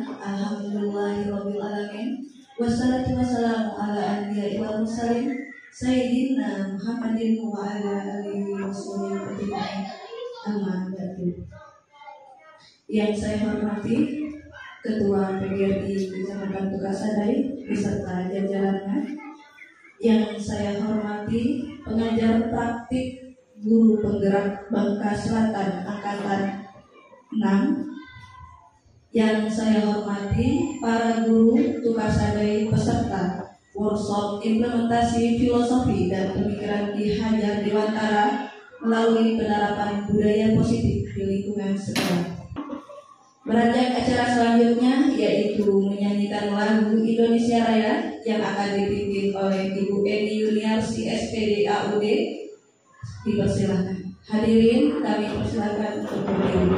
Alhamdulillahirabbil alamin. Wassalatu wassalamu ala anbiya'i wal mursalin sayyidina Muhammadin wa ala alihi washabihi amma ba'du. Yang saya hormati Ketua PGRI Kecamatan Tukassadai beserta jajarannya. Yang saya hormati pengajar praktik guru penggerak Bangka Selatan Angkatan 6. Yang saya hormati para guru Tukassadai peserta workshop implementasi filosofi dan pemikiran Ki Hajar Dewantara melalui penerapan budaya positif di lingkungan sekolah. Beranjak acara selanjutnya yaitu menyanyikan lagu Indonesia Raya yang akan dipimpin oleh Ibu Eni Yuniarsi SPD AUD. Dipersilakan. Hadirin kami persilakan untuk berdiri.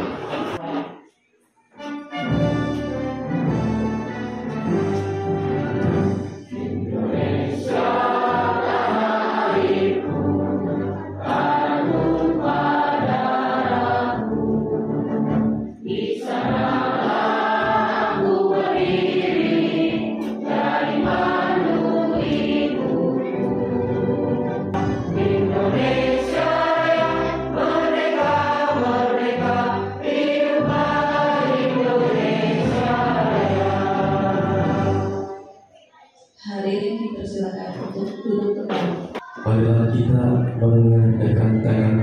Marilah kita mengadakan tangan.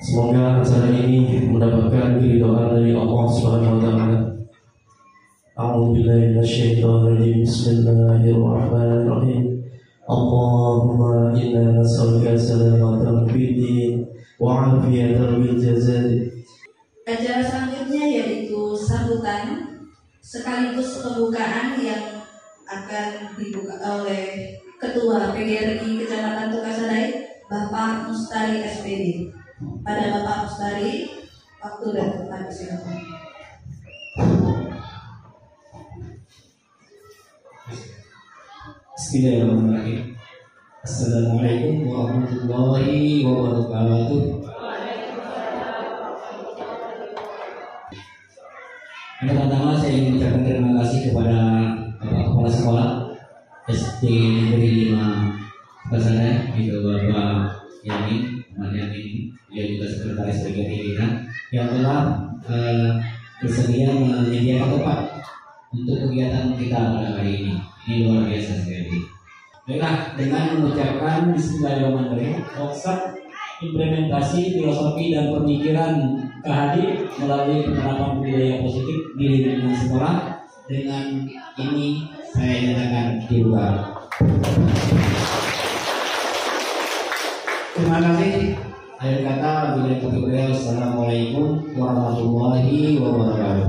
Semoga acara ini mendapatkan keridhaan dari Allah Subhanahu wa taala. A'udzubillahi minasyaitonir rajim. Bismillahirrahmanirrahim. Allahumma inna nas'aluka salamatan fid din wa 'afiyatan fil jasad. Acara selanjutnya yaitu sambutan sekaligus pembukaan yang akan dibuka oleh Ketua PGRI Kecamatan Tukassadai, Bapak Mustari SPD. Pada Bapak Mustari, waktu dan tempat silakan. Bismillahirrahmanirrahim. Assalamualaikum warahmatullahi wabarakatuh. Pertama-tama saya ingin mengucapkan terima kasih kepada Bapak Kepala Sekolah SD Negeri 5 Tukassadai, itu Bapak Yamin, dia juga sekretaris bagian pimpinan yang telah bersedia menyediakan tempat untuk kegiatan kita pada hari ini. Ini luar biasa sekali. Baiklah, dengan mengucapkan Bismillahirrahmanirrahim, workshop implementasi filosofi dan pemikiran KHD melalui penerapan budaya positif di lingkungan sekolah. Dengan ini saya nyatakan dibuka. Terima kasih. Akhir kata, Assalamualaikum warahmatullahi wabarakatuh.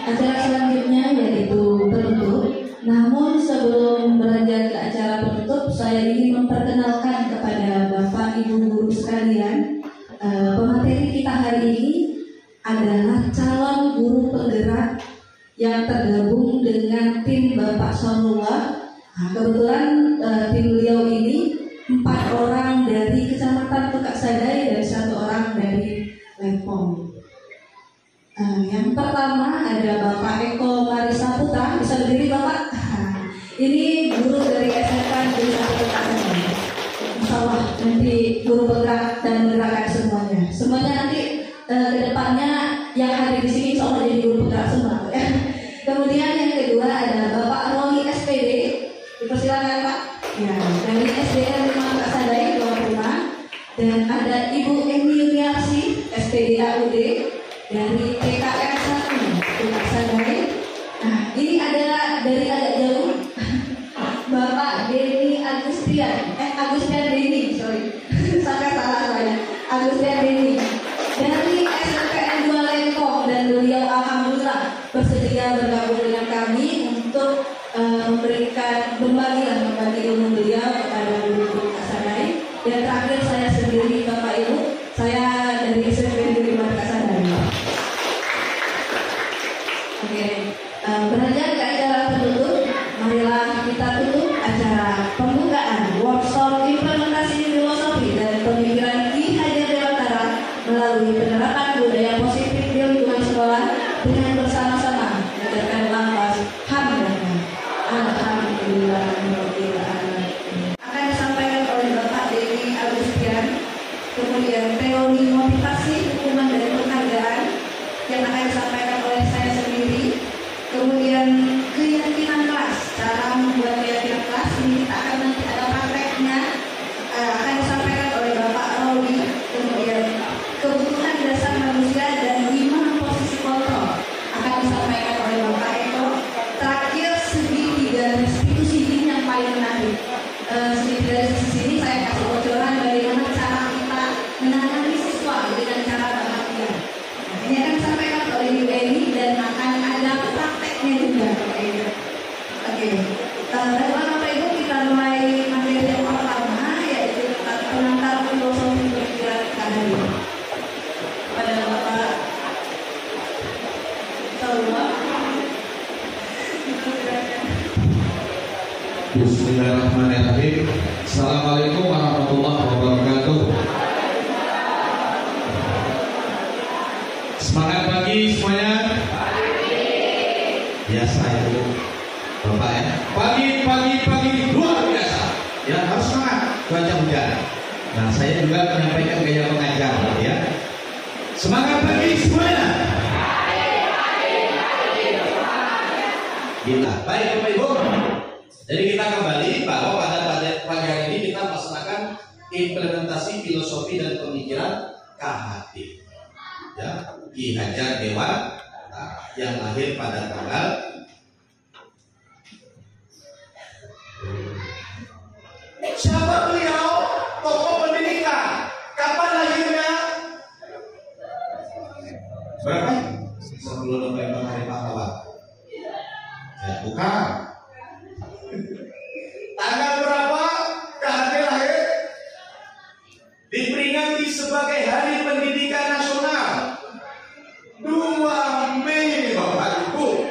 Acara selanjutnya yaitu penutup. Namun sebelum beranjak ke acara penutup, saya ingin memperkenalkan kepada Bapak Ibu guru sekalian, pemateri kita hari ini adalah calon guru penggerak yang tergabung dengan tim Bapak Saulullah. Kebetulan tim beliau ini 4 orang dari Kecamatan Tukassadai dan 1 orang dari Lempong. Yang pertama ada Bapak Eko Marisa Putra, bisa berdiri Bapak. Ini guru dari SMK Negeri 1 Tukassadai. Insya Allah nanti guru penggerak dan menggerakkan semuanya. Semuanya nanti kedepannya yang hadir di sini insya Allah jadi guru penggerak semua. Kemudian yang kedua ada Bapak Roli SPD. Dipersilakan Pak. Ya, dari SDN 5 Tukassadai 25. Dan ada Ibu Eni Yuniarsi SPD AUD dari TKR 1 Tukassadai. Nah, ini adalah dari agak jauh Bapak Denny Agustian Denny, sorry sampai salah saya, Agustian Denny dari SMPN 2 Lempong, dan beliau alhamdulillah bersedia bergabung dengan kami untuk membagi ilmu beliau kepada guru Tukassadai. Dan terakhir saya sendiri Bapak Ibu, saya dari SMPN 5 Tukassadai. Oke, beranjak ke acara penutup, marilah kita tutup acara pembukaan workshop implementasi filosofi dan pemikiran Ki Hajar Dewantara melalui penerapan budaya positif Bismillahirrahmanirrahim. Assalamualaikum warahmatullahi wabarakatuh. Semangat pagi semuanya. Biasa itu Bapak ya. Pagi luar biasa. Ya harus semangat. Cuaca hujan. Nah saya juga menyampaikan gaya pengajar ya. Semangat pagi semuanya. Gila. Baik Bapak Ibu. Jadi kita kembali bahwa pada pagi hari ini kita melaksanakan implementasi filosofi dan pemikiran KHD. Ya, Ki Hajar Dewantara yang lahir pada tanggal siapa beliau? Tokoh pendidikan. Kapan lahirnya? Berapa? Sebelum November Hari Pahlawan. Ya, bukan. Tanggal berapa KHD lahir? Diperingati sebagai Hari Pendidikan Nasional 2 Mei Bapak Ibu.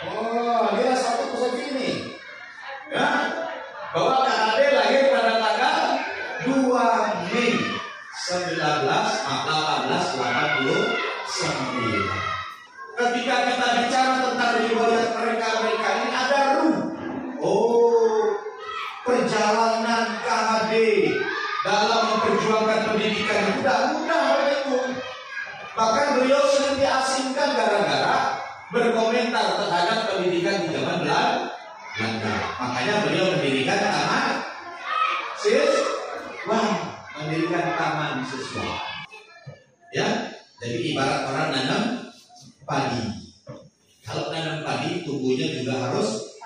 Oh, dia satu persegi ini. Ya, bahwa KHD lahir pada tanggal 2 Mei 1889. Ketika kita bicara tentang riwayat mereka ini ada perjalanan KHD dalam memperjuangkan pendidikan tidak mudah itu. Bahkan beliau sering diasingkan gara-gara berkomentar terhadap pendidikan di zaman Belanda. Makanya beliau mendirikan taman siswa, Ya, jadi ibarat orang nanam padi. Kalau nanam padi, tumbuhnya juga harus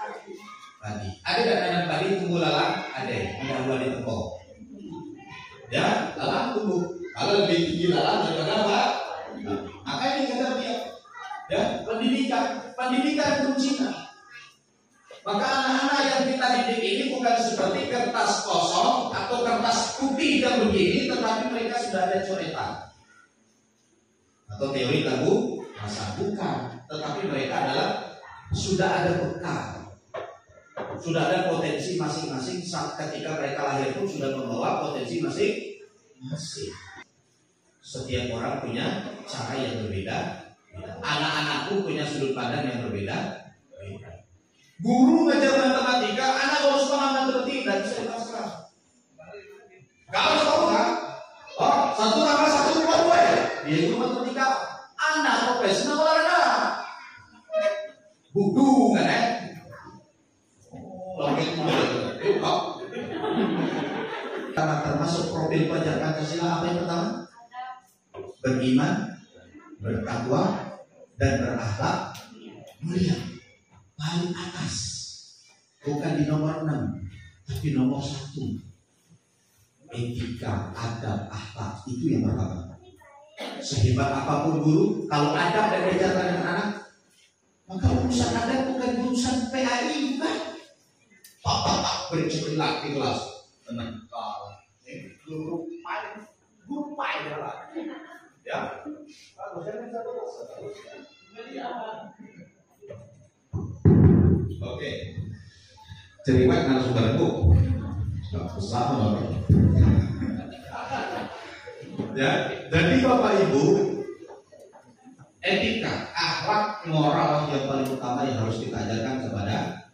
padi. Ada dan nanam padi tumbuh lalang? Ada buah di tepung. Ya, lalang tumbuh. Kalau lebih tinggi lalang daripada apa? Makanya ini kata dia, ya, pendidikan kuncinya. Maka anak-anak yang kita didik ini bukan seperti kertas kosong atau kertas putih yang begini, tetapi mereka sudah ada coretan atau teori lagu masa bukan, tetapi mereka adalah sudah ada bekal. Sudah ada potensi masing-masing saat ketika mereka lahir pun sudah membawa potensi masing-masing. Setiap orang punya cara yang berbeda. Anak-anakku punya sudut pandang yang berbeda. Guru ngajar matematika, anak harus paham matematika dan bisa dipasrah. Kalau tahu kan? Oh, 1 tambah 1 = 2. Dia guru matematika. Anak profesional olahraga. Budu kan ya? Termasuk profil pelajar Pancasila apa yang pertama? Beriman, bertakwa, dan berakhlak mulia. Paling atas, bukan di nomor 6, tapi nomor 1. Etika, adab, akhlak itu yang pertama. Sehebat apapun guru, kalau adab dan diajarkan dengan anak, maka urusan adab bukan urusan PAI, bukan. Pak bercekilat di kelas, tenang kau. Guru paling adalah, ya. Oke. Cerewet narasumberku. Bersama ya, jadi Bapak Ibu, etika, akhlak, moral yang paling utama yang harus kita ajarkan kepada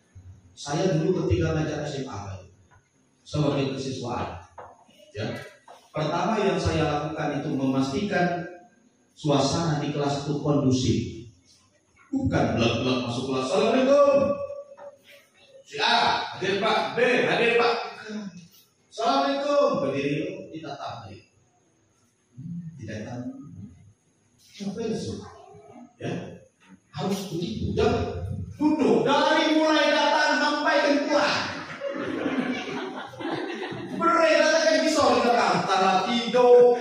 saya dulu ketika ngajar SMA sebagai kesiswaan. Ya, pertama yang saya lakukan itu memastikan suasana di kelas itu kondusif. Bukan belak-belak masuk kelas. Assalamualaikum. Si A hadir Pak, B hadir Pak. Assalamualaikum. Berdiri ditatap tadi. Tidak tahu. Sampai besok. Ya, harus begitu. Duduk dari mulai datang sampai ke pulang. Mereka kan bisa dikatakan antara tidur.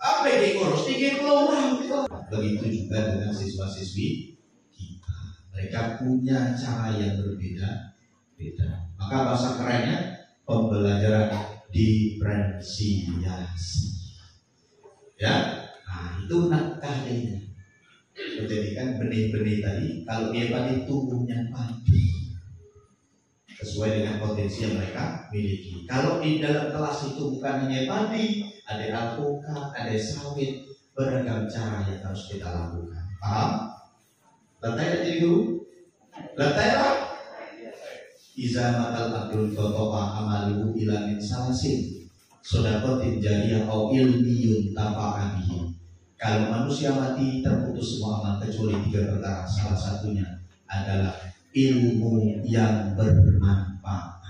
Apa yang diurus? 30 orang. Begitu juga dengan siswa-siswi kita. Mereka punya cara yang berbeda. Maka bahasa kerennya pembelajaran diferensiasi. Ya, nah itu KHD-nya. Menjadikan benih-benih tadi, kalau dia padi tumbuhnya padi. sesuai dengan potensi yang mereka miliki. Kalau di dalam kelas itu bukan hanya padi, ada alpukat, ada sawit, beragam cara yang harus kita lakukan. Paham? Lantai jadi guru? Lantai apa? Iza matal abdul totowa amaluhu ila min salasin sodakotin jariyah au ilmiyun tafa'abihi. Kalau manusia mati terputus semua amal kecuali 3 perkara. Salah satunya adalah ilmu yang bermanfaat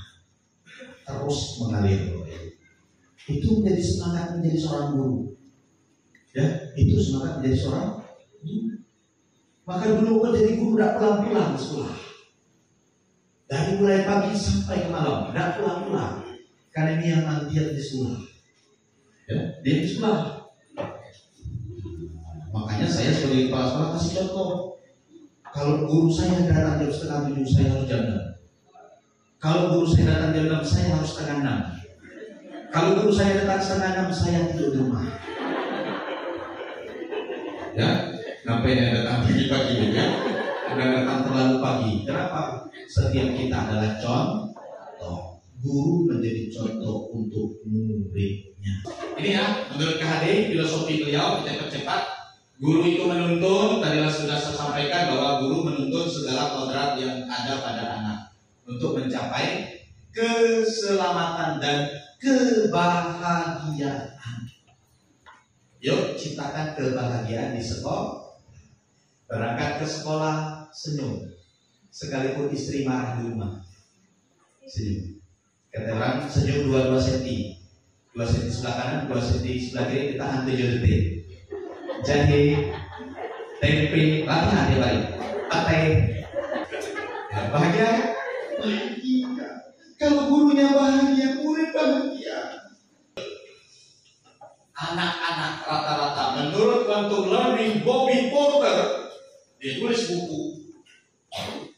terus mengalir. Itu menjadi semangat menjadi seorang guru. Ya, itu semangat menjadi seorang guru. Maka dulu menjadi guru tidak pulang-pulang ke sekolah. Dari mulai pagi sampai ke malam tidak pulang-pulang. Karena ini yang nantian di sekolah. Ya, dia di sekolah. Makanya saya sebagai kepala sekolah kasih contoh. Kalau guru saya datang jam 6:30, saya harus jam 6. Kalau guru saya datang jam 6, saya harus setengah 6. Kalau guru saya datang setengah 6, saya tidur di rumah. Ya, ngapain yang datang pagi-pagi ya? Udah datang terlalu pagi. Kenapa? Setiap kita adalah contoh. Guru menjadi contoh untuk muridnya. Ini ya, menurut KHD filosofi beliau, kita percepat. Guru itu menuntun, tadi sudah saya sampaikan bahwa guru menuntun segala kodrat yang ada pada anak untuk mencapai keselamatan dan kebahagiaan. Yuk ciptakan kebahagiaan di sekolah. Berangkat ke sekolah senyum, sekalipun istri marah di rumah senyum. Kata orang senyum 2 cm, 2 cm sebelah kanan, 2 cm sebelah kiri, ditahan 7 detik. Jahe, tempe, latihan dia balik. Pakai ya, bahagia. Bahagia. Kalau gurunya bahagia, murid bahagia. Anak-anak rata-rata menurut Quantum Learning Bobby Porter, dia tulis buku.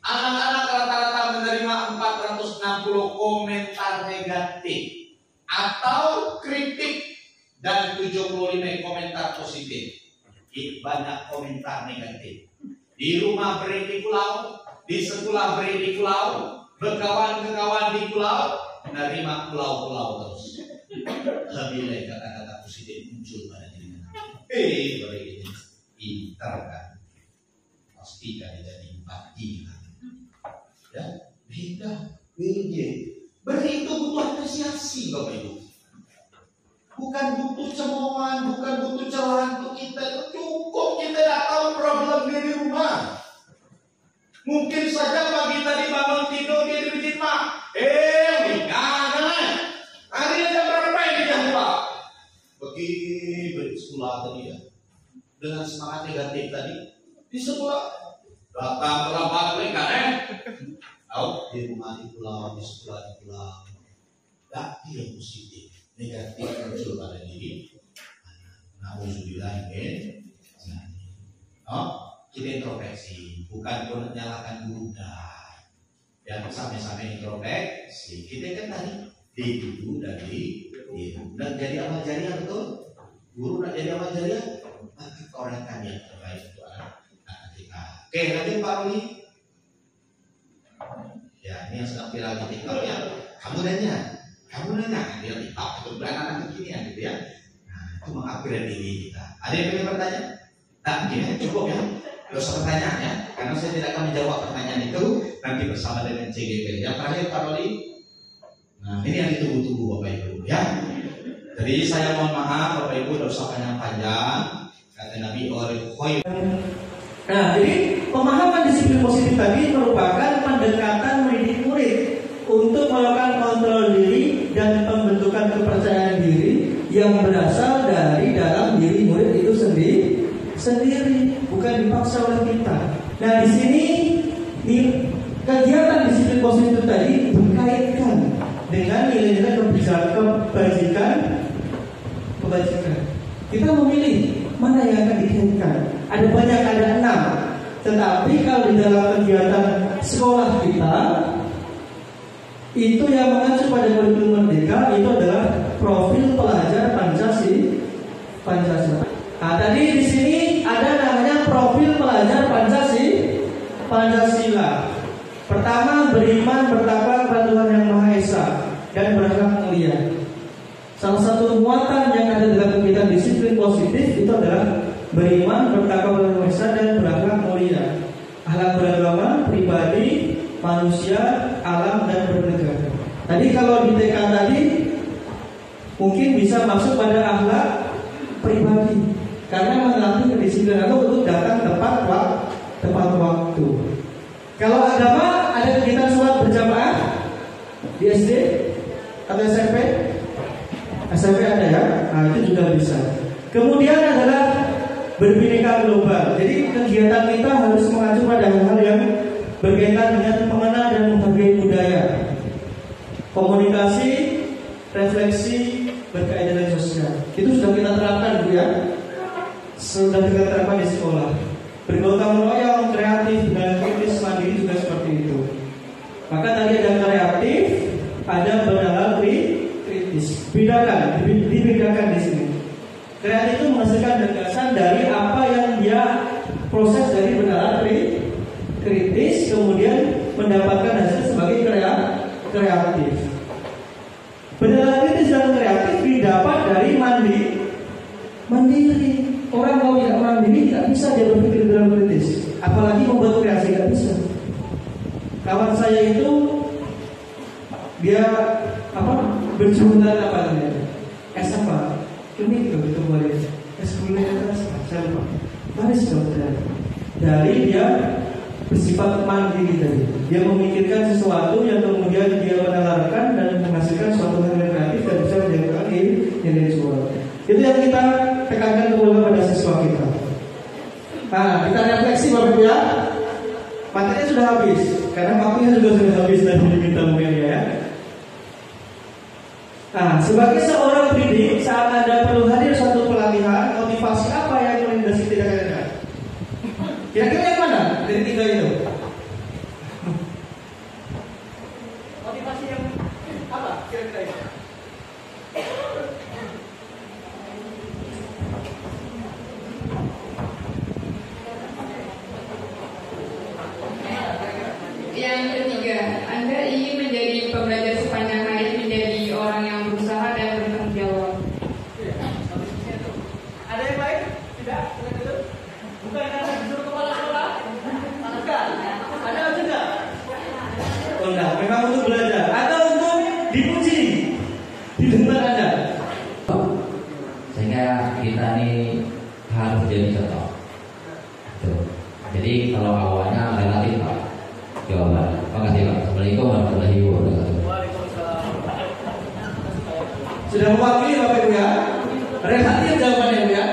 Anak-anak rata-rata menerima 460 komentar negatif atau kritik dan 75 komentar positif. Banyak komentar negatif. Di rumah beri di pulau, di sekolah beri di pulau, berkawan-kawan di pulau, menerima pulau-pulau terus. Bila kata-kata positif muncul pada diri kita. Beri ini pintar kan? Pasti kan jadi empati kan? Ya, beda. Beri itu butuh apresiasi Bapak Ibu. Bukan butuh cemoan, bukan butuh celahan untuk kita. Cukup kita tidak tahu problem di rumah. Mungkin saja pagi tadi bangun tidur dia di masjid Pak. Hari ini jam berapa ini jam Pak? Beri sekolah tadi ya. Dengan semangat negatif tadi di sekolah. Datang terlambat mereka tahu di rumah di pulau, di sekolah di pulau. Tak dia positif. Negatif muncul pada diri. Nauzubillah min. Kita introspeksi, bukan pun menyalahkan guru dah. Yang sama-sama introspeksi. Kita kan tadi di guru dan di nak jadi amal jariah betul. Guru nak jadi amal jariah, maka orang kan yang terbaik itu adalah kita. Oke, lanjut Pak Ruli. Ya, ini yang sedang viral di TikTok ya. Kamu nanya, dia TikTok itu anak kekinian gitu ya. Nah, itu mengupgrade diri kita. Ada yang ingin bertanya? Tak, gini cukup ya. Gak usah pertanyaan ya, karena saya tidak akan menjawab pertanyaan itu nanti bersama dengan CGP. Yang terakhir Pak Roli. Nah, ini yang ditunggu-tunggu Bapak Ibu ya. Jadi saya mohon maaf Bapak Ibu, tidak usah panjang-panjang. Kata Nabi Orikhoy. Nah, jadi pemahaman disiplin positif tadi merupakan pendekatan mendidik murid untuk melakukan kontrol diri dan pembentukan kepercayaan diri yang berasal dari dalam diri murid itu sendiri, bukan dipaksa oleh kita. Nah, di sini kegiatan disiplin positif tadi berkaitan dengan nilai-nilai kebajikan. Kita memilih mana yang akan dikaitkan. Ada banyak, ada 6. Tetapi kalau di dalam kegiatan sekolah kita itu yang mengacu pada kurikulum merdeka itu adalah profil pelajar Pancasila. Nah, tadi di sini ada namanya profil pelajar Pancasila. Pertama, beriman, bertakwa kepada bertakwa kepada Tuhan dan berakhlak mulia. Akhlak beragama, pribadi, manusia, alam, dan bernegara. Tadi kalau di TK tadi mungkin bisa masuk pada akhlak pribadi karena mengerti kedisiplinan untuk datang tepat waktu. Kalau agama ada kegiatan sholat berjamaah di SD atau SMP? SMP ada ya, nah itu juga bisa. Kemudian adalah berbineka global. Jadi kegiatan kita harus mengacu pada hal-hal yang berkaitan dengan mengenal dan menghargai budaya, komunikasi, refleksi, berkeadilan sosial. Itu sudah kita terapkan Bu ya. Sudah kita terapkan di sekolah. Bergotong royong, kreatif, dan kritis mandiri juga seperti itu. Maka tadi ada kreatif, ada benalar kritis. Dibedakan di sini. Kreatif itu menghasilkan gagasan dari apa yang dia proses dari benalar kritis, kemudian mendapatkan hasil sebagai kreatif. Benalar kritis dan kreatif didapat dari mandiri. Orang kalau tidak mandiri tidak bisa dia berpikir dalam kritis, apalagi membuat kreasi, tidak bisa. Kawan saya itu dia berjualan apa namanya? Es apa? Ini itu boleh. Es gulai atas, saya lupa. Baris dokter. Dari dia bersifat mandiri tadi. Dia memikirkan sesuatu yang kemudian dia menalarkan dan menghasilkan suatu hal yang kreatif dan bisa menjadikan nilai jual. Itu yang kita tekankan kepada siswa kita. Nah, kita refleksi Bapak Ibu ya. Materinya sudah habis, karena waktunya juga sudah habis dan kita mungkin ya. Nah, sebagai seorang pendidik, saat Anda perlu hadir suatu pelatihan, motivasi apa yang melindasi tidak Anda? Kira-kira yang mana dari tiga itu? Motivasi yang apa? Kira-kira itu? Yang ketiga, Anda ingin menjadi pembelajar sepanjang hayat, menjadi orang yang berusaha dan bertanggung jawab. Ada yang lain? Tidak? Bukan karena disuruh kepala sekolah? Bukan. Ada juga? Oh enggak, memang untuk belajar atau untuk dipuji, didengar Anda. Sehingga kita ini harus jadi contoh. Tuh. Jadi kalau awalnya relatif Pak jawaban. Terima kasih Pak. Assalamualaikum warahmatullahi wabarakatuh. Sudah mewakili Bapak Ibu ya. Relatif jawabannya Bu ya.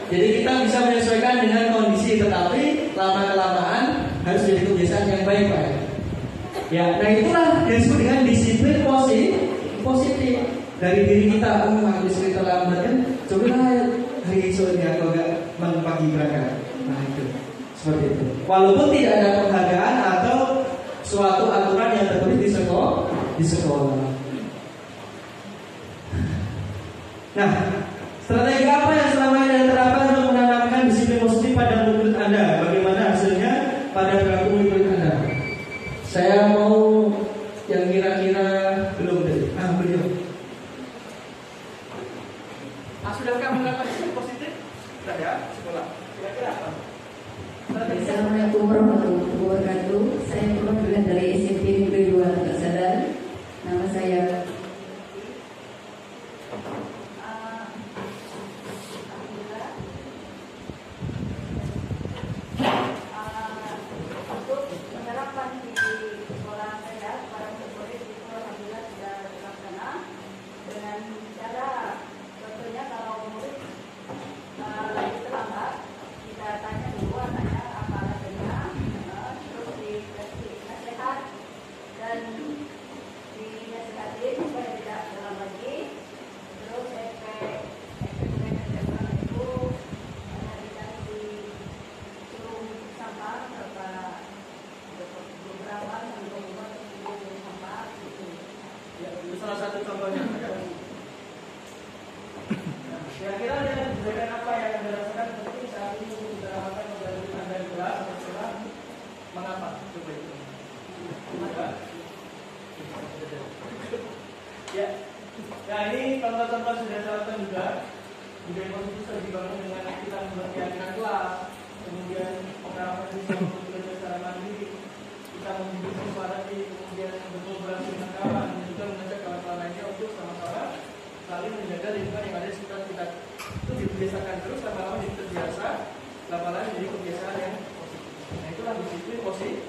Jadi kita bisa menyesuaikan dengan kondisi, tetapi lama-kelamaan harus jadi kebiasaan yang baik Pak. Ya, nah itulah yang disebut dengan disiplin positif dari diri kita. Habis kita lambat kan, cobalah hari esok ini aku agak pagi berangkat. Nah itu seperti itu. Walaupun tidak ada penghargaan atau suatu aturan yang tertulis di sekolah. Nah, strategi apa yang selama ini Anda terapkan untuk menanamkan disiplin positif pada murid Anda? Bagaimana hasilnya pada perilaku murid Anda? Saya mau yang kira-kira belum tadi. Beliau. Sudahkah menerapkan disiplin positif? Sudah ya, sekolah. Kira-kira apa? Assalamualaikum warahmatullahi wabarakatuh. Saya perwakilan dari SMP Negeri 2 Tegak Sadar. Nama saya untuk menerapkan di sekolah saya para murid itu alhamdulillah sudah terlaksana dengan cara contohnya kalau murid lagi terlambat kita tanya dulu tanya apa alasannya, terus dikasih nasihat dan dinasihatin supaya tidak terulang lagi. Terus efek itu dikasih suruh sampah beberapa untuk membuat sampah gitu. Ya, itu salah satu contohnya. Kira-kira dengan kebijakan apa yang Anda rasakan seperti saat ini kita lakukan dari Anda di kelas atau sekolah? Mengapa? Coba itu. Mengapa? Ya, nah ini contoh-contoh sudah saya lakukan juga. Budaya positif sudah dibangun dengan kita membuat keyakinan kelas, belajar secara mandiri, kita membimbing siswa lagi, kemudian berkolaborasi dengan kawan, dan juga mengajak kawan-kawan lainnya untuk sama-sama saling menjaga lingkungan yang ada di sekitar kita. Itu dibiasakan terus, lama-lama jadi terbiasa, lama-lama jadi kebiasaan yang positif. Nah, itulah disiplin positif.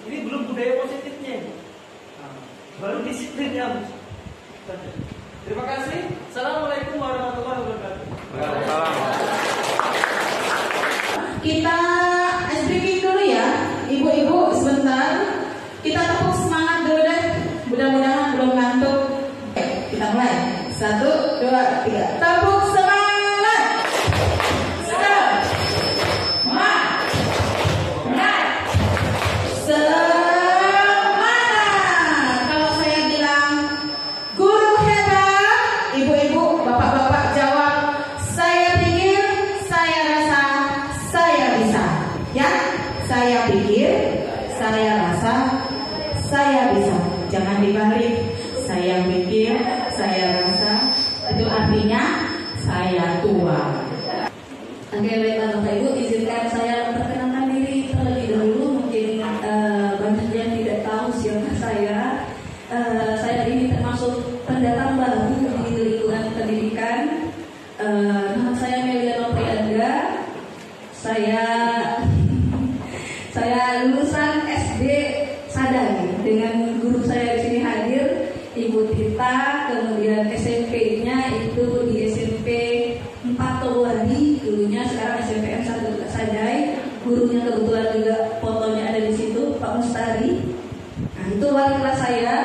Ini belum budaya positifnya. Nah, baru disiplin yang terima kasih. Assalamualaikum warahmatullahi wabarakatuh. Kita ice breaking dulu ya, ibu-ibu sebentar. Kita tepuk semangat dulu deh. Mudah-mudahan belum ngantuk. Kita mulai. 1, 2, 3. Tepuk semangat. Semangat. Kalau saya bilang guru hebat, ibu-ibu, bapak-bapak jawab, saya pikir, saya rasa, saya bisa. Ya, saya pikir, saya rasa, saya bisa. Jangan dibalik. Saya pikir, saya rasa, itu artinya saya tua. Oke, baiklah Bapak Ibu, izinkan saya memperkenalkan diri terlebih dahulu. Mungkin banyak yang tidak tahu siapa saya. Saya ini termasuk pendatang baru di lingkungan pendidikan. Nama saya Melia Noprianda. Saya lulusan SD Sadang dengan guru saya di sini hadir, Ibu Tita. Kemudian SMP-nya itu di SMP 4 Towari dulunya, sekarang SMPN 1 Sadai. Gurunya kebetulan juga fotonya ada di situ, Pak Mustari. Nah, itu wali kelas saya.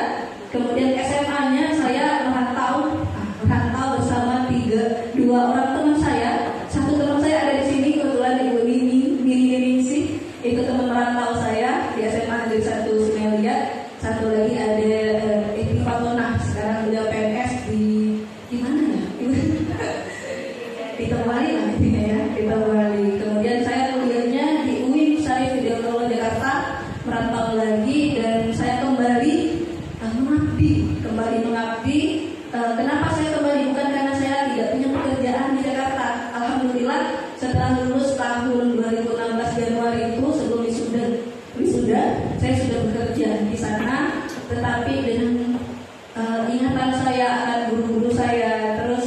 Kemudian SMA-nya saya merantau bersama 2 orang teman saya. Satu teman saya ada di sini, kebetulan Ibu Nini sih, itu teman merantau saya di SMA Negeri 1 Semelia. Satu lagi ada Ibu Fatona, sekarang beliau PNS di mana ya? Di Tawali lah intinya ya, di Tawali. Kemudian saya kuliahnya di UIN Syarif Hidayatullah Jakarta, merantau lagi dan saya kembali mengabdi. Kenapa saya kembali? Bukan karena saya tidak punya pekerjaan di Jakarta. Alhamdulillah setelah lulus tahun 2016 Januari itu, sebelum wisuda, saya sudah bekerja di sana. Tetapi dengan ingatan saya akan guru-guru saya, terus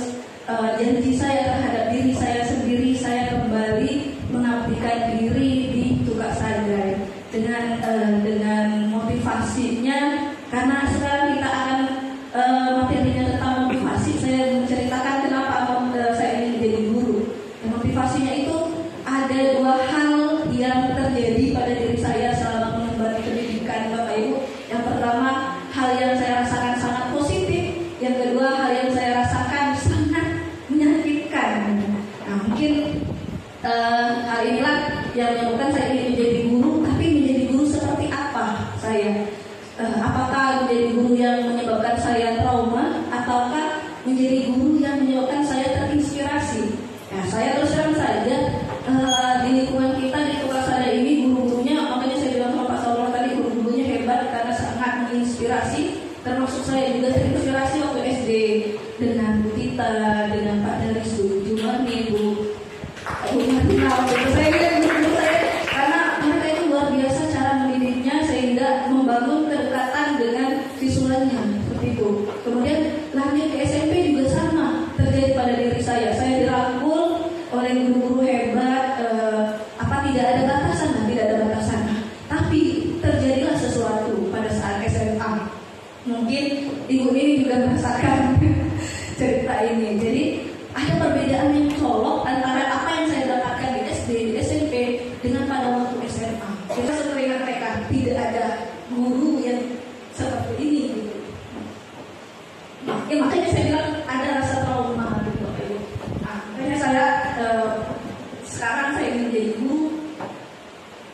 janji saya terhadap diri saya sendiri, saya kembali mengabdikan diri di Tukak Sadai dengan motivasinya. Karena sekarang kita akan materinya tentang motivasi. Saya menceritakan kenapa saya ingin menjadi guru. Dan motivasinya itu ada 2 hal yang terjadi pada diri saya selama mengemban pendidikan, Bapak Ibu. Yang pertama, hal yang saya rasakan sangat positif. Yang kedua, hal yang saya rasakan sangat menyakitkan. Nah, mungkin hal inilah yang menyebabkan saya ingin menjadi guru. Tapi menjadi guru seperti apa saya? Apakah menjadi guru yang menyebabkan saya trauma, ataukah menjadi guru yang menyebabkan saya terinspirasi? Nah, saya terus terang saja, di lingkungan kita di Tukak Sadai ini guru-gurunya, makanya saya bilang sama Pak Saulo tadi, guru-gurunya hebat karena sangat menginspirasi. Termasuk saya juga terinspirasi waktu SD dengan Bu Tita, dengan Pak Daris, Bu Jumarni, Bu Martina. Saya lihat guru-guru saya karena mereka itu luar biasa cara mendidiknya sehingga membangun kedekatan dengan siswanya seperti itu. Kemudian lanjut ke SMP juga sama terjadi pada diri saya. Saya dirangkul oleh guru-guru hebat. Tidak ada batasan, tidak ada batasan. Tapi terjadilah sesuatu pada saat SMA. Mungkin ibu ini juga merasakan cerita ini. Jadi ada perbedaan yang colok antara apa yang saya dapatkan di SD, di SMP dengan pada waktu SMA. Kita sering katakan tidak ada guru yang seperti ini gitu. Makanya saya bilang ada rasa trauma gitu. Makanya saya sekarang saya ingin menjadi guru,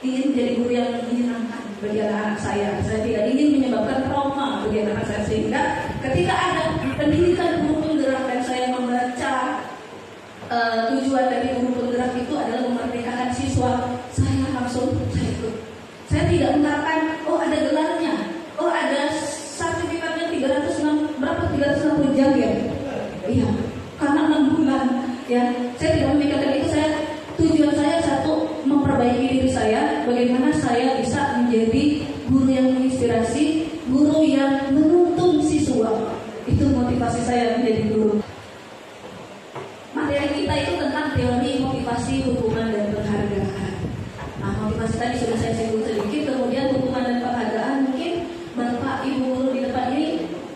ingin menjadi guru yang menyenangkan bagi anak-anak saya. Saya tidak ingin menyebabkan trauma bagi anak saya, sehingga ketika ada pendidikan guru penggerak dan saya membaca tujuan dari guru penggerak itu adalah memerdekakan siswa, saya langsung saya ikut. Saya tidak mengatakan ada gelarnya, ada sertifikatnya 360 jam ya. Iya, karena 6 bulan ya. Saya tidak memikirkan itu. Tujuan saya satu, memperbaiki diri saya. bagaimana saya bisa menjadi guru yang menginspirasi, guru yang menuntun siswa. Itu motivasi saya menjadi guru. Materi kita itu tentang teori motivasi, hukuman, dan penghargaan. Nah, motivasi tadi sudah saya singgung sedikit, kemudian hukuman dan penghargaan mungkin Bapak Ibu guru di depan ini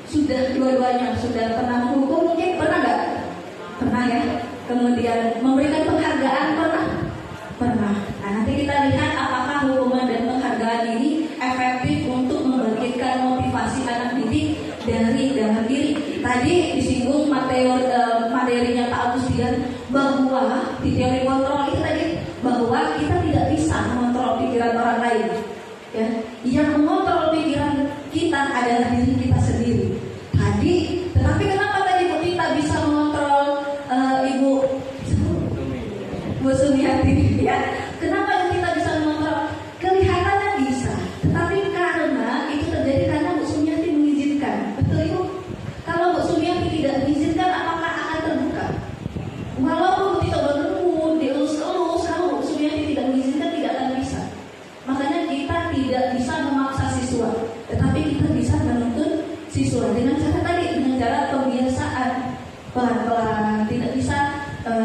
sudah dua-duanya sudah pernah menghukum, mungkin pernah nggak? Pernah ya. Kemudian memberikan penghargaan pernah. Nah, nanti kita lihat apakah hukuman dan penghargaan ini efektif untuk membangkitkan motivasi anak didik dari dalam diri. Tadi disinggung materinya Pak Agustian bahwa di teori kontrol itu tadi bahwa kita tidak bisa mengontrol pikiran orang lain. Ya, yang mengontrol pikiran kita adalah diri kita sendiri. Tetapi kenapa tadi kita bisa mengontrol Ibu Sumiati? Ya, kenapa kita bisa mengontrol? Kelihatannya bisa, tetapi karena itu terjadi karena Bu Sumiati mengizinkan. Betul Ibu? Kalau Bu Sumiati tidak mengizinkan, apakah akan terbuka? Walaupun kita bertemu, dielus-elus, kalau Bu Sumiati tidak mengizinkan, tidak akan bisa. Makanya kita tidak bisa memaksa siswa, tetapi kita bisa menuntun siswa dengan cara tadi, dengan cara pembiasaan pelan-pelan, tidak bisa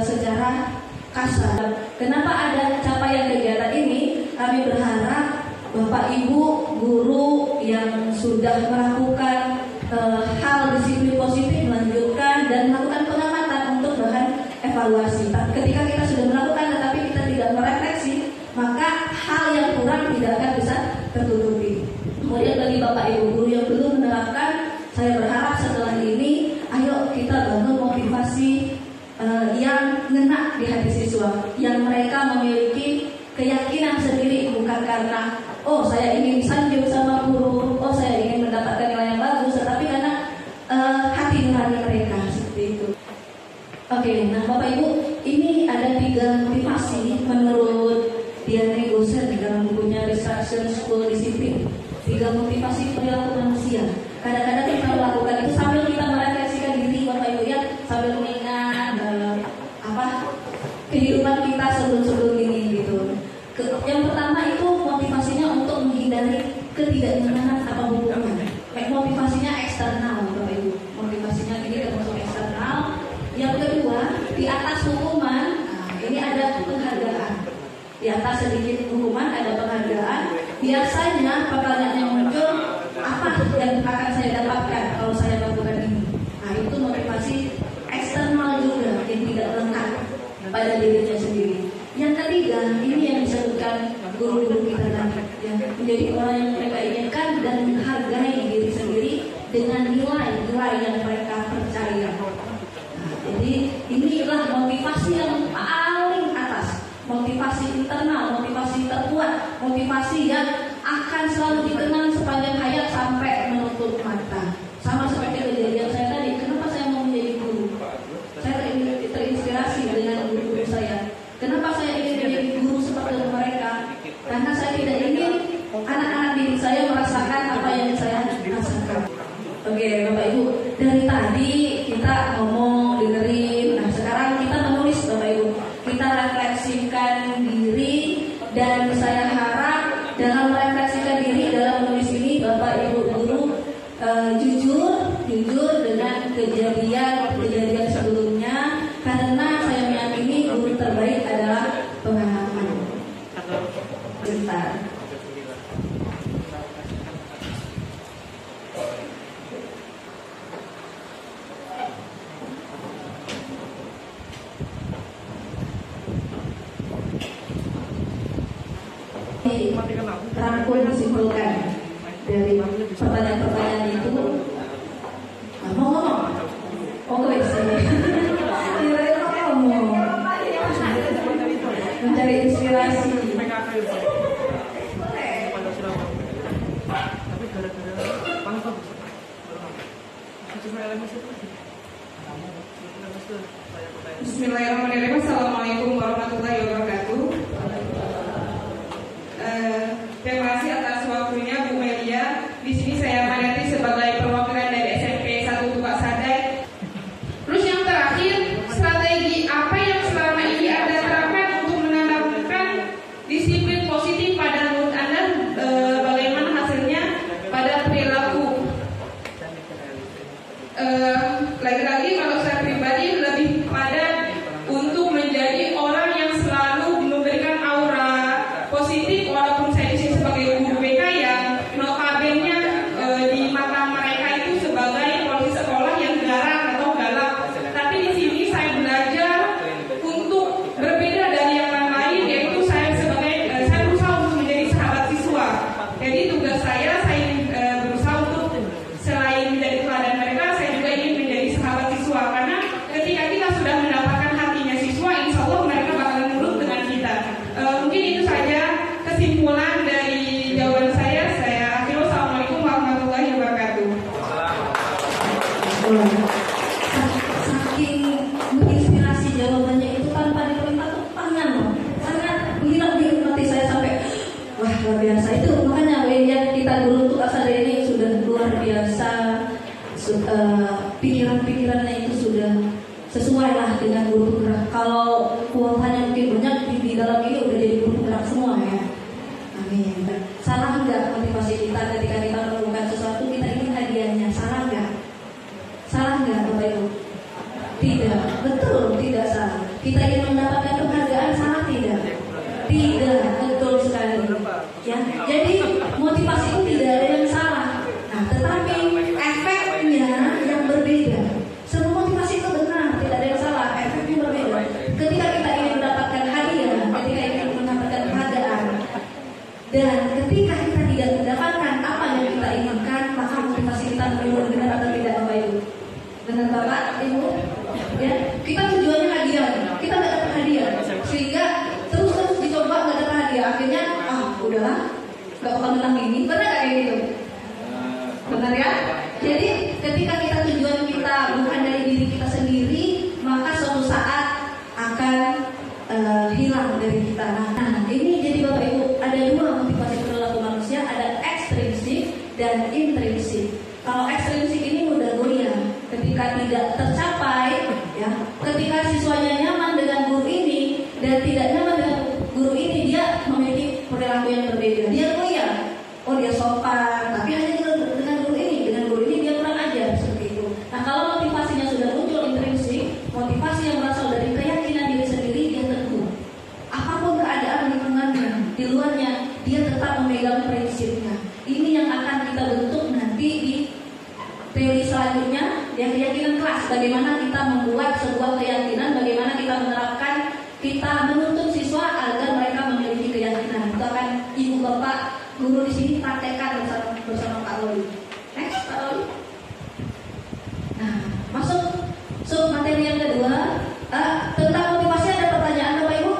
secara kasar. Kenapa ada capaian kegiatan ini? Kami berharap Bapak Ibu guru yang sudah melakukan hal disiplin positif melanjutkan dan melakukan pengamatan untuk bahan evaluasi. Ketika kita sudah melakukan tetapi kita tidak merefleksi, maka hal yang kurang tidak akan bisa tertutupi. Kemudian bagi Bapak Ibu guru yang belum menerapkan, saya berharap setelah ini ayo kita bangun motivasi yang ngena di hati siswa, yang mereka memiliki keyakinan sendiri, bukan karena saya ingin disanjung sama guru, saya ingin mendapatkan nilai yang bagus, tetapi karena hati nurani mereka seperti itu. Oke, nah Bapak Ibu, ini ada 3 motivasi menurut Diane Gosser di dalam bukunya Restriction School Discipline. 3 motivasi perilaku manusia. Kadang-kadang kita melakukan itu sambil kita merefleksikan diri Bapak Ibu ya, sambil mengingat kehidupan kita sebelum ini gitu. Yang pertama itu motivasinya untuk menghindari ketidaknyamanan atau hubungan. Motivasinya eksternal Bapak Ibu. Motivasinya ini termasuk eksternal. Yang kedua, di atas hukuman, ini ada penghargaan. Di atas sedikit hukuman ada penghargaan. Biasanya pertanyaan yang muncul, apa yang akan saya dapatkan kalau saya melakukan ini? Nah, itu motivasi eksternal juga yang tidak lengkap pada dirinya sendiri. Yang ketiga, ini yang disebutkan guru-guru kita tadi, yang menjadi orang yang mereka inginkan dan menghargai diri sendiri dengan nilai-nilai yang mereka percaya. Nah, jadi inilah motivasi yang paling atas, motivasi internal, motivasi terkuat, motivasi yang akan selalu dikenang sepanjang hayat sampai menutup mata. Sama seperti kejadian saya tadi, kenapa saya mau menjadi guru? Saya terinspirasi dengan guru-guru saya. Kenapa saya ingin menjadi guru seperti mereka? Karena saya tidak ingin anak-anak didik saya merasakan apa yang saya rasakan. Oke, Bapak Ibu, dari tadi kita ngomong, dengerin. Nah, sekarang kita menulis, Bapak Ibu. Kita refleksikan diri, dan saya harap dalam merefleksikan diri dalam menulis ini, Bapak Ibu guru jujur dengan kejadian sebelumnya, karena saya meyakini guru terbaik adalah pengalaman. Bentar. Rangkul disimpulkan dari pertanyaan-pertanyaan itu. Ngomong. Oke, ngomong. Mencari inspirasi. Bismillahirrahmanirrahim. Assalamualaikum warahmatullahi wabarakatuh. Terima kasih atas waktunya Bu Melia. Di sini saya Madati sebagai perwakilan dari SMP 1 Tubak Sadai. Terus yang terakhir, strategi apa yang selama ini Anda terapkan untuk menanamkan disiplin positif pada kesimpulan dari jawaban saya akhiri. Wassalamualaikum warahmatullahi wabarakatuh. Saking menginspirasi jawabannya itu tanpa diperintah tuh tangan loh, sangat menghirap-hirap hati saya sampai wah luar biasa. Itu makanya yang kita dulu untuk asal ini sudah luar biasa, pikiran-pikirannya itu sudah sesuai lah dengan guru penggerak. Kalau kuotanya mungkin banyak di dalam ini udah jadi guru penggerak semua ya. Amin. Salah nggak motivasi kita ketika kita melakukan sesuatu kita ingin hadiahnya? Salah nggak? Salah nggak Bapak Ibu? Tidak, betul, tidak salah. Kita ingin mendapatkan penghargaan, salah tidak? Tidak, betul sekali. Ya, jadi motivasi itu tidak ada yang salah. Nah, tetapi efeknya yang berbeda. Semua motivasi itu benar, tidak ada yang salah. Efeknya berbeda. Ketika kita ingin mendapatkan hadiah, ketika ingin mendapatkan penghargaan, dan ketika kita tidak mendapatkan apa yang kita inginkan, maka motivasi kita menurun, benar atau tidak Bapak Ibu? Benar Bapak Ibu? Ya, kita tujuannya hadiah, kita nggak dapat hadiah, sehingga terus dicoba nggak dapat hadiah, akhirnya udahlah, nggak bakal menang ini, benar nggak kayak gitu? Benar ya? Jadi ketika kita tujuan kita bukan dari diri kita sendiri, maka suatu saat akan hilang dari kita. Nah, ini jadi Bapak Ibu ada dua motivasi perilaku manusia, ada ekstrinsik dan intrinsik. Kalau ekstrinsik ini mudah goyah, ketika tidak tercapai, ya, ketika siswanya nyaman dengan guru ini dan tidak nyaman dengan guru ini, dia memiliki perilaku yang berbeda. Dia goyah, oh dia sopan, tapi hanya dengan guru ini dia kurang ajar seperti itu. Nah, kalau motivasinya sudah muncul intrinsik, motivasi yang berasal dari keyakinan diri sendiri, dia teguh. Apapun keadaan lingkungannya, di luarnya, dia tetap memegang prinsipnya. Ini yang akan kita bentuk nanti di teori selanjutnya, yang keyakinan kelas. Bagaimana kita membuat sebuah keyakinan, bagaimana kita menerapkan, kita menuntut siswa agar mereka memiliki keyakinan. Itu akan ibu bapak guru di sini praktekkan bersama Pak Roli. Next, Pak Roli. Nah, masuk materi yang kedua. Tentang motivasi ada pertanyaan Bapak Ibu?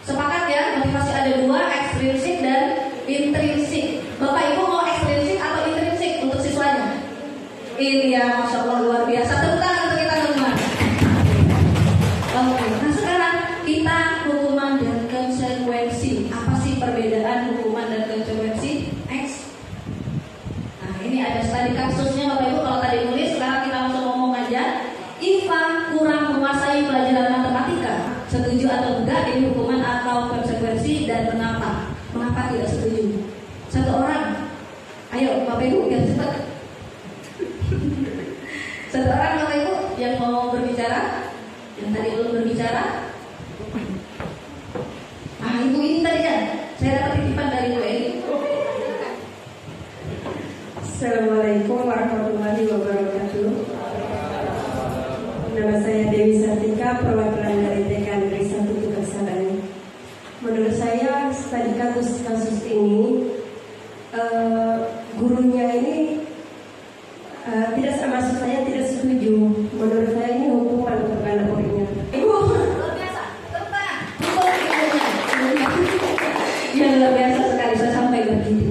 Sepakat ya, motivasi ada dua, ekstrinsik dan intrinsik. Bapak Ibu mau ekstrinsik atau intrinsik untuk siswanya? Iya, Masya Allah luar biasa. Tepuk tangan untuk kita semua. Oke, nah sekarang kita hukuman dan konsekuensi. Apa sih perbedaan hukuman dan konsekuensi? Next. Nah, ini ada studi kasusnya Bapak Ibu. Kalau tadi nulis, sekarang kita langsung ngomong aja. Iva kurang menguasai pelajaran matematika. Setuju atau enggak ini hukuman atau konsekuensi dan mengapa? Mengapa tidak setuju? Satu orang. Ayo Bapak Ibu biar cepat. Satu orang Bapak Ibu yang mau berbicara, yang tadi belum berbicara. Ibu ini tadi kan, saya dapat titipan dari Bu Eli. Assalamualaikum warahmatullahi wabarakatuh. Nama saya Dewi Sartika, perwakilan dari TK Negeri 1 Tugassadani. Menurut saya studi kasus ini gurunya ini tidak, maksud saya tidak setuju. Menurut saya ini hukuman untuk anak muridnya. Ibu luar biasa, tepat. Ya luar biasa sekali, saya sampai begitu.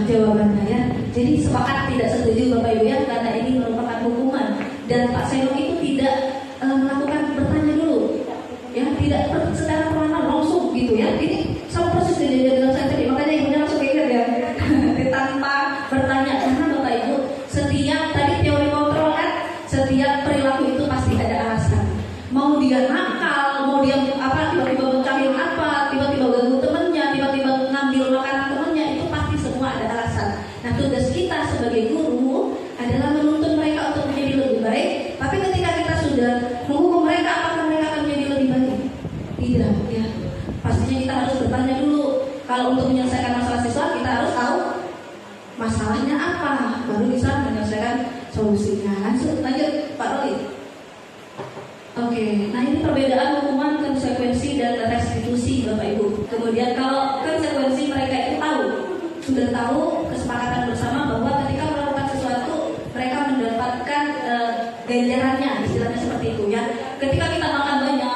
Jawabannya ya. Jadi sepakat tidak setuju Bapak Ibu ya, karena ini merupakan hukuman. Dan Pak Senok itu tidak melakukan bertanya dulu, ya, tidak secara perlahan langsung gitu ya. Ini sama persis dengan saya tadi, makanya ibunya langsung ingat ya. Tanpa bertanya, karena Bapak Ibu setiap tadi teori kontrol kan, setiap perilaku itu pasti ada alasan. Mau dia nakal, mau dia tiba-tiba mencahin tiba-tiba ganggu temennya, tiba-tiba ngambil makanan temennya, itu pasti semua ada alasan. Nah, tugas kita sebagai guru adalah menuntut mereka untuk menjadi lebih baik. Tapi ketika kita sudah menghukum mereka, apakah mereka akan menjadi lebih baik? Tidak, ya. Pastinya kita harus bertanya dulu. Kalau untuk menyelesaikan masalah siswa, kita harus tahu masalahnya apa, baru bisa menyelesaikan solusinya. Lanjut Pak Roli. Oke, nah ini perbedaan hukuman, konsekuensi dan restitusi Bapak Ibu. Kemudian kalau konsekuensi mereka itu sudah tahu kesepakatan bersama bahwa ketika melakukan sesuatu mereka mendapatkan ganjarannya, istilahnya seperti itu ya. Ketika kita makan banyak,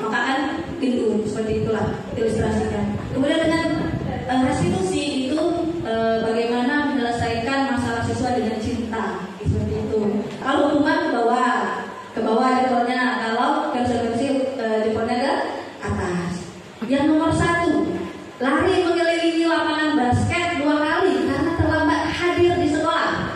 maka kan gendut, seperti itulah ilustrasikan. Kemudian dengan restitusi itu bagaimana menyelesaikan masalah siswa dengan cinta, seperti itu. Kalau hukuman ke bawah jebolnya, kalau konsekuensi jebolnya ke atas. Yang nomor 1, lari mengelilingi lapangan basket 2 kali karena terlambat hadir di sekolah.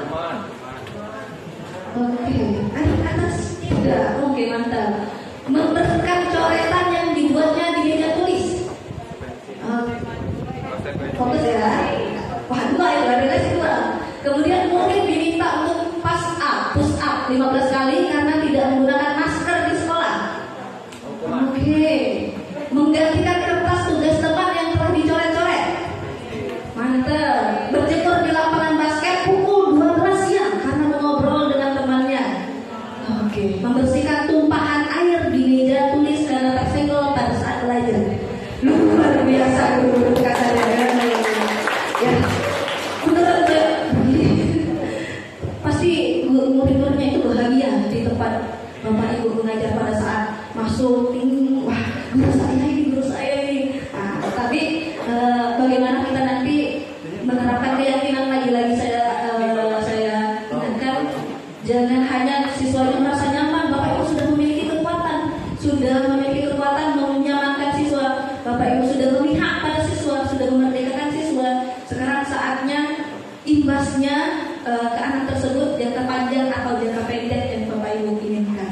Oke, atas tidak. Oke, mantap. Membersihkan coretan yang dibuatnya di meja tulis. Fokus ya. Wah, 2 itu ada lagi 2. Kemudian murid diminta untuk push up 15 kali karena tidak menggunakan masker di sekolah. Oke. Menggantikan kertas tugas teman yang telah dicoret-coret. Mantap. Berjemur di lapangan basket pukul 12 siang karena mengobrol dengan temannya. Oke. Membersihkan tumpahan air di meja tulis karena tersenggol pada saat belajar. Luar biasa guru katanya. Ya. Menurut pasti murid-muridnya itu bahagia di tempat Bapak Ibu mengajar pada saat masuk. Wah, guru saya ini. Nah, tapi bagaimana kita nanti menerapkan keyakinan lagi-lagi saya ingatkan, jangan hanya siswa itu merasa nyaman. Bapak Ibu sudah memiliki kekuatan menyamankan siswa. Bapak Ibu sudah memihak pada siswa, sudah memerdekakan siswa. Sekarang saatnya imbasnya ke anak tersebut jangka panjang atau jangka pendek yang Bapak Ibu inginkan.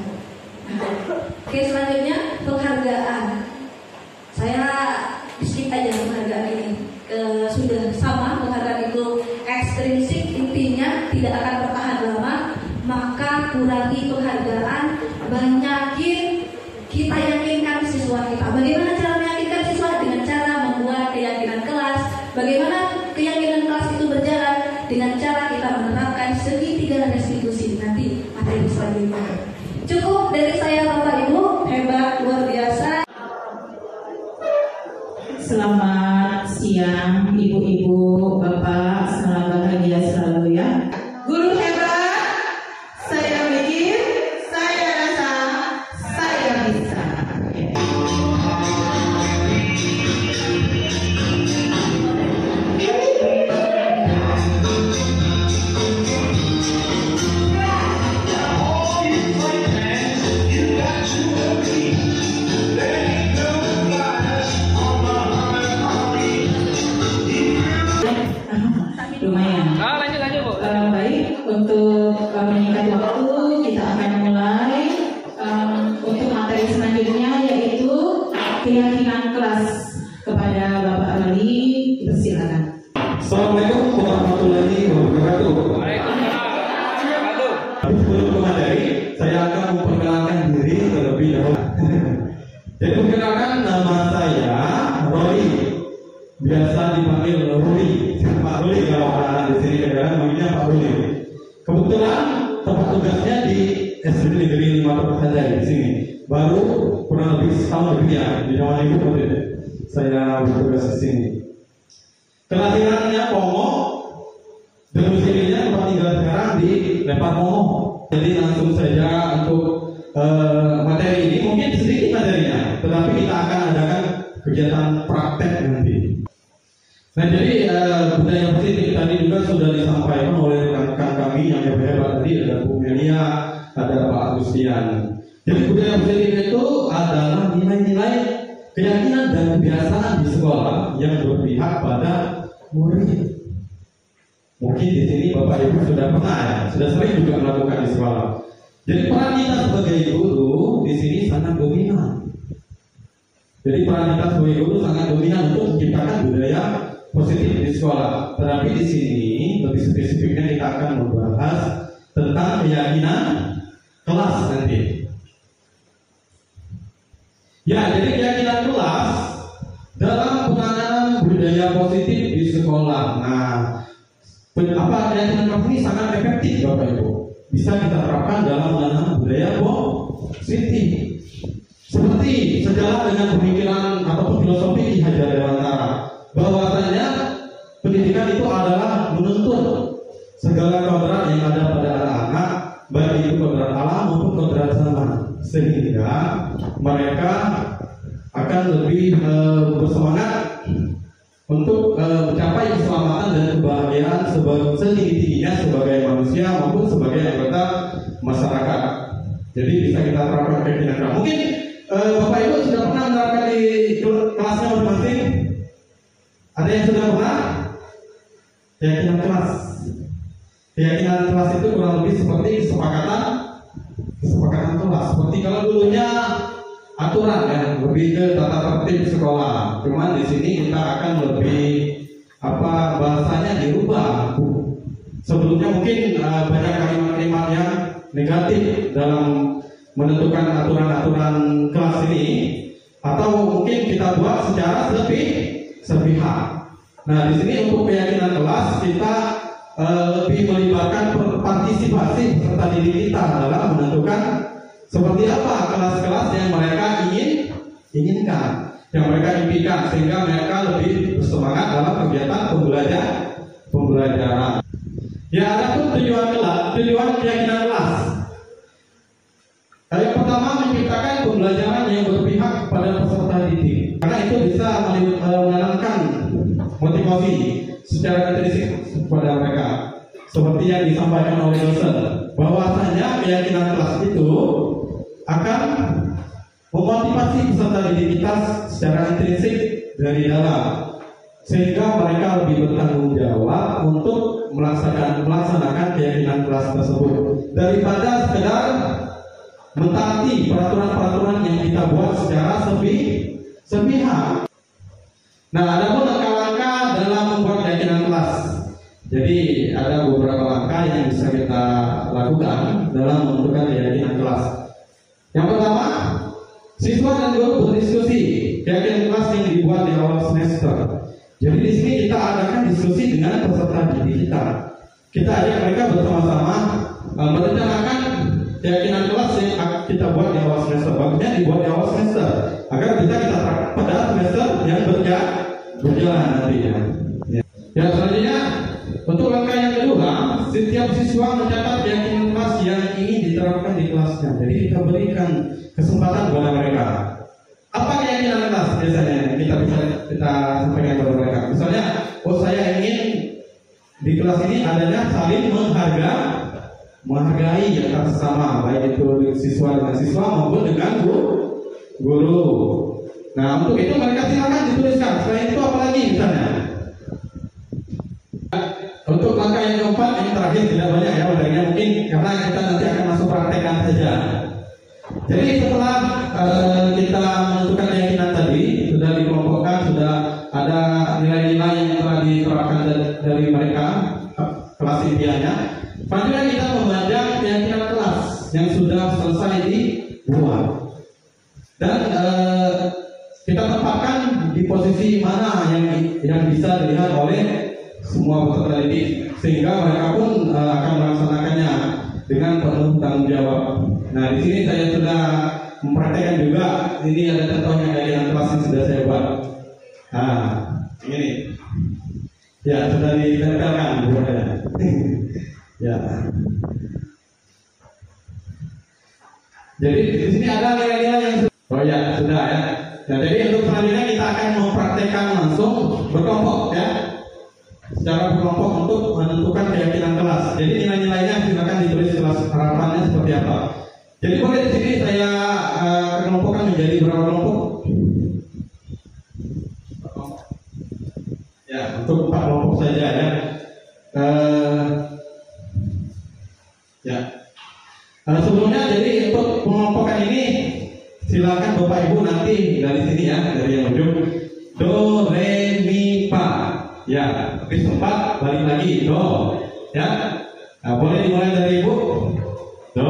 Oke, selanjutnya penghargaan. Saya skip aja penghargaan ini. Sudah sama, penghargaan itu ekstrinsik, intinya tidak akan bertahan lama. Maka kurangi penghargaan, banyakin kita yakinkan siswa kita. Bagaimana cara meyakinkan siswa? Dengan cara membuat keyakinan kelas. Bagaimana keyakinan kelas itu berjalan? Dengan cara kita menerapkan segitiga restitusi. Nanti materi selanjutnya. Cukup dari saya Bapak Ibu, hebat, luar biasa. Selamat siang Ibu-ibu, Bapak, selamat bahagia selalu ya. Guru hebat, saya mikir, saya rasa, saya bisa. Lumayan. Lanjut Bu. Baik, untuk menyingkat waktu kita akan mulai untuk materi selanjutnya, yaitu keyakinan kelas. Kepada Bapak Ali, persilakan. Assalamualaikum warahmatullahi wabarakatuh. Sebelum ke materi, saya akan memperkenalkan diri terlebih dahulu. Jadi perkenalkan, nama saya Roy, biasa dipanggil Ruli. Pak Ruli kalau anak-anak di sini kadang manggilnya Pak Ruli. Kebetulan tempat tugasnya di SD Negeri 5 Pertanda di sini. Baru kurang lebih setahun lebih ya di zaman ibu saya bertugas di sini. Kelahirannya Pongo, domisilinya tempat tinggal sekarang di Lempar Pongo. Jadi langsung saja untuk materi ini, mungkin sedikit materinya, tetapi kita akan adakan kegiatan praktek nanti. Nah, jadi budaya positif tadi juga sudah disampaikan oleh rekan-rekan kami yang hebat tadi, ada Bu Melia, ada Pak Agustian. Jadi budaya positif itu adalah nilai-nilai keyakinan dan kebiasaan di sekolah yang berpihak pada murid. Mungkin di sini Bapak Ibu sudah pernah ya, sudah sering juga melakukan di sekolah. Jadi peran kita sebagai guru di sini sangat dominan. Jadi peran kita sebagai guru sangat dominan untuk menciptakan budaya positif di sekolah. Tetapi di sini lebih spesifiknya kita akan membahas tentang keyakinan kelas nanti. Ya, jadi keyakinan kelas dalam penanganan budaya positif di sekolah. Nah, keyakinan kelas ini sangat efektif Bapak Ibu. Bisa kita terapkan dalam penanganan budaya positif. Seperti sejalan dengan pemikiran ataupun filosofi Ki Hajar Dewantara, bahwasanya pendidikan itu adalah menuntut segala kodrat yang ada pada anak-anak, baik itu kodrat alam maupun kodrat zaman, sehingga mereka akan lebih bersemangat setinggi-tingginya sebagai manusia maupun sebagai anggota masyarakat. Jadi bisa kita terapkan keyakinan kelas. Mungkin Bapak Ibu sudah pernah menerapkan di kelasnya masing-masing? Ada yang sudah pernah? Keyakinan kelas. Keyakinan kelas itu kurang lebih seperti kesepakatan kelas. Seperti kalau dulunya aturan ya, lebih ke tata tertib sekolah. Cuman di sini kita akan lebih bahasanya dirubah. Sebelumnya mungkin banyak kalimat-kalimat yang negatif dalam menentukan aturan-aturan kelas ini, atau mungkin kita buat secara sepihak. Nah, di sini untuk keyakinan kelas kita lebih melibatkan partisipasi peserta didik kita dalam menentukan seperti apa kelas-kelas yang mereka inginkan, yang mereka impikan, sehingga mereka lebih bersemangat dalam kegiatan pembelajaran. Ya, ada pun tujuan keyakinan kelas. Yang pertama, menciptakan pembelajaran yang berpihak kepada peserta didik, karena itu bisa menanamkan motivasi secara intrinsik kepada mereka. Seperti yang disampaikan oleh dosen, bahwasanya keyakinan kelas itu akan memotivasi peserta didik kita secara intrinsik dari dalam, sehingga mereka lebih bertanggung jawab untuk melaksanakan keyakinan kelas tersebut daripada sekedar mentaati peraturan-peraturan yang kita buat secara sepihak. Nah, ada pun langkah-langkah dalam membuat keyakinan kelas. Jadi ada beberapa langkah yang bisa kita lakukan dalam menentukan keyakinan kelas. Yang pertama, siswa dan guru berdiskusi keyakinan kelas yang dibuat di awal semester. Jadi di sini kita adakan diskusi dengan peserta didik kita. Kita ajak mereka bersama-sama merencanakan keyakinan kelas yang kita buat di awal semester. Bagusnya dibuat di awal semester agar bisa kita terapkan pada semester yang berjalan nantinya. Ya, selanjutnya untuk langkah yang kedua, setiap siswa mencatat keyakinan kelas yang ingin diterapkan di kelasnya. Jadi kita berikan kesempatan kepada mereka. Apa keyakinan kelas biasanya kita sampaikan kepada mereka? Misalnya, saya ingin di kelas ini adanya saling menghargai antar sesama, baik itu siswa dengan siswa maupun dengan guru. Nah, untuk itu mereka silakan dituliskan. Selain itu apa lagi misalnya? Untuk langkah yang keempat, yang terakhir tidak banyak ya materinya, mungkin karena kita nanti akan masuk praktekan saja. Jadi setelah kita menentukan keyakinan tadi, sudah dikelompokkan, sudah ada nilai-nilai yang telah diterapkan dari mereka, kelas impiannya. Selanjutnya kita membaca keyakinan kelas yang sudah selesai dibuat, dan kita tempatkan di posisi mana yang bisa dilihat oleh semua peserta didik, sehingga mereka pun akan melaksanakannya dengan penuh tanggung jawab. Nah, di sini saya sudah mempraktekkan juga. Ini ada contohnya keyakinan kelas yang sudah saya buat. Nah, ini ya sudah ditempelkan buatnya. Ya. Jadi di sini ada nilai-nilai yang sudah ya. Nah, jadi untuk selanjutnya kita akan mempraktekkan langsung berkelompok ya. Secara berkelompok untuk menentukan keyakinan kelas. Jadi nilai-nilainya silakan ditulis kelas harapannya seperti apa. Jadi boleh di sini saya kelompokkan menjadi berapa kelompok? Ya, untuk 4 kelompok saja ya. Sebelumnya jadi untuk pengelompokan ini silakan Bapak Ibu nanti dari sini ya, dari yang ujung do re mi fa ya, tapi sempat balik lagi do ya. Nah, boleh dimulai dari Ibu do.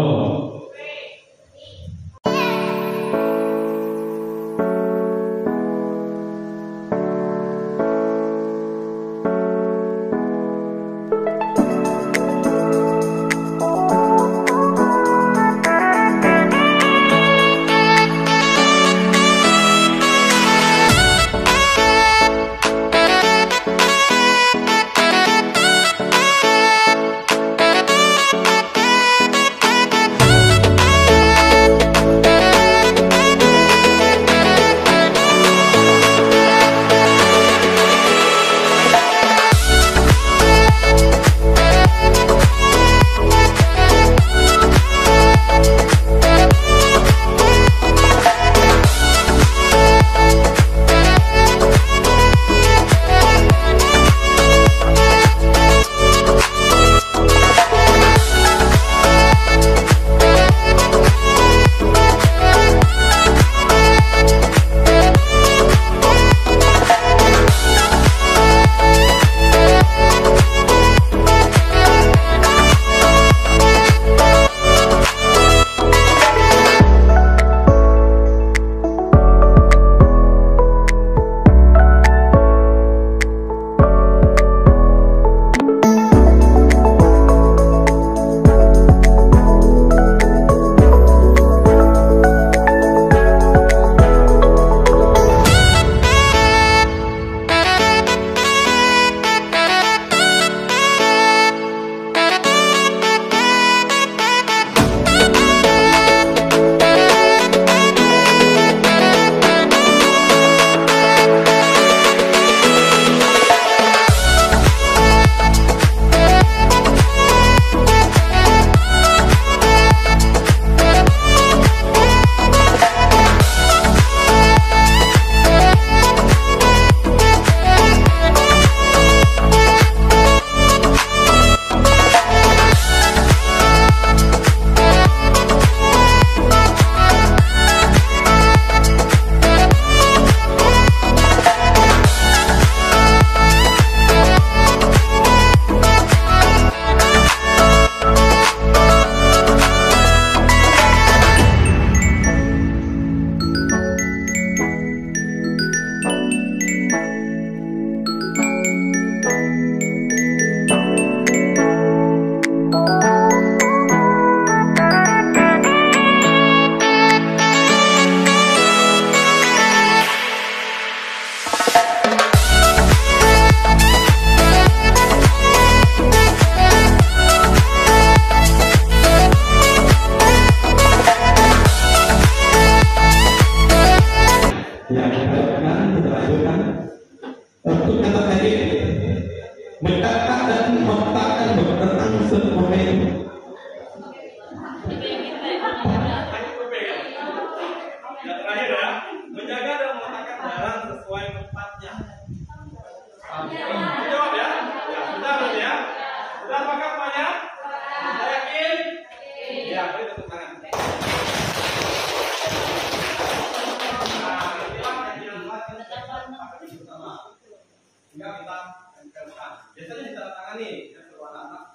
sehingga kita tempelkan. Biasanya ditandatangani ya, kalau anak-anak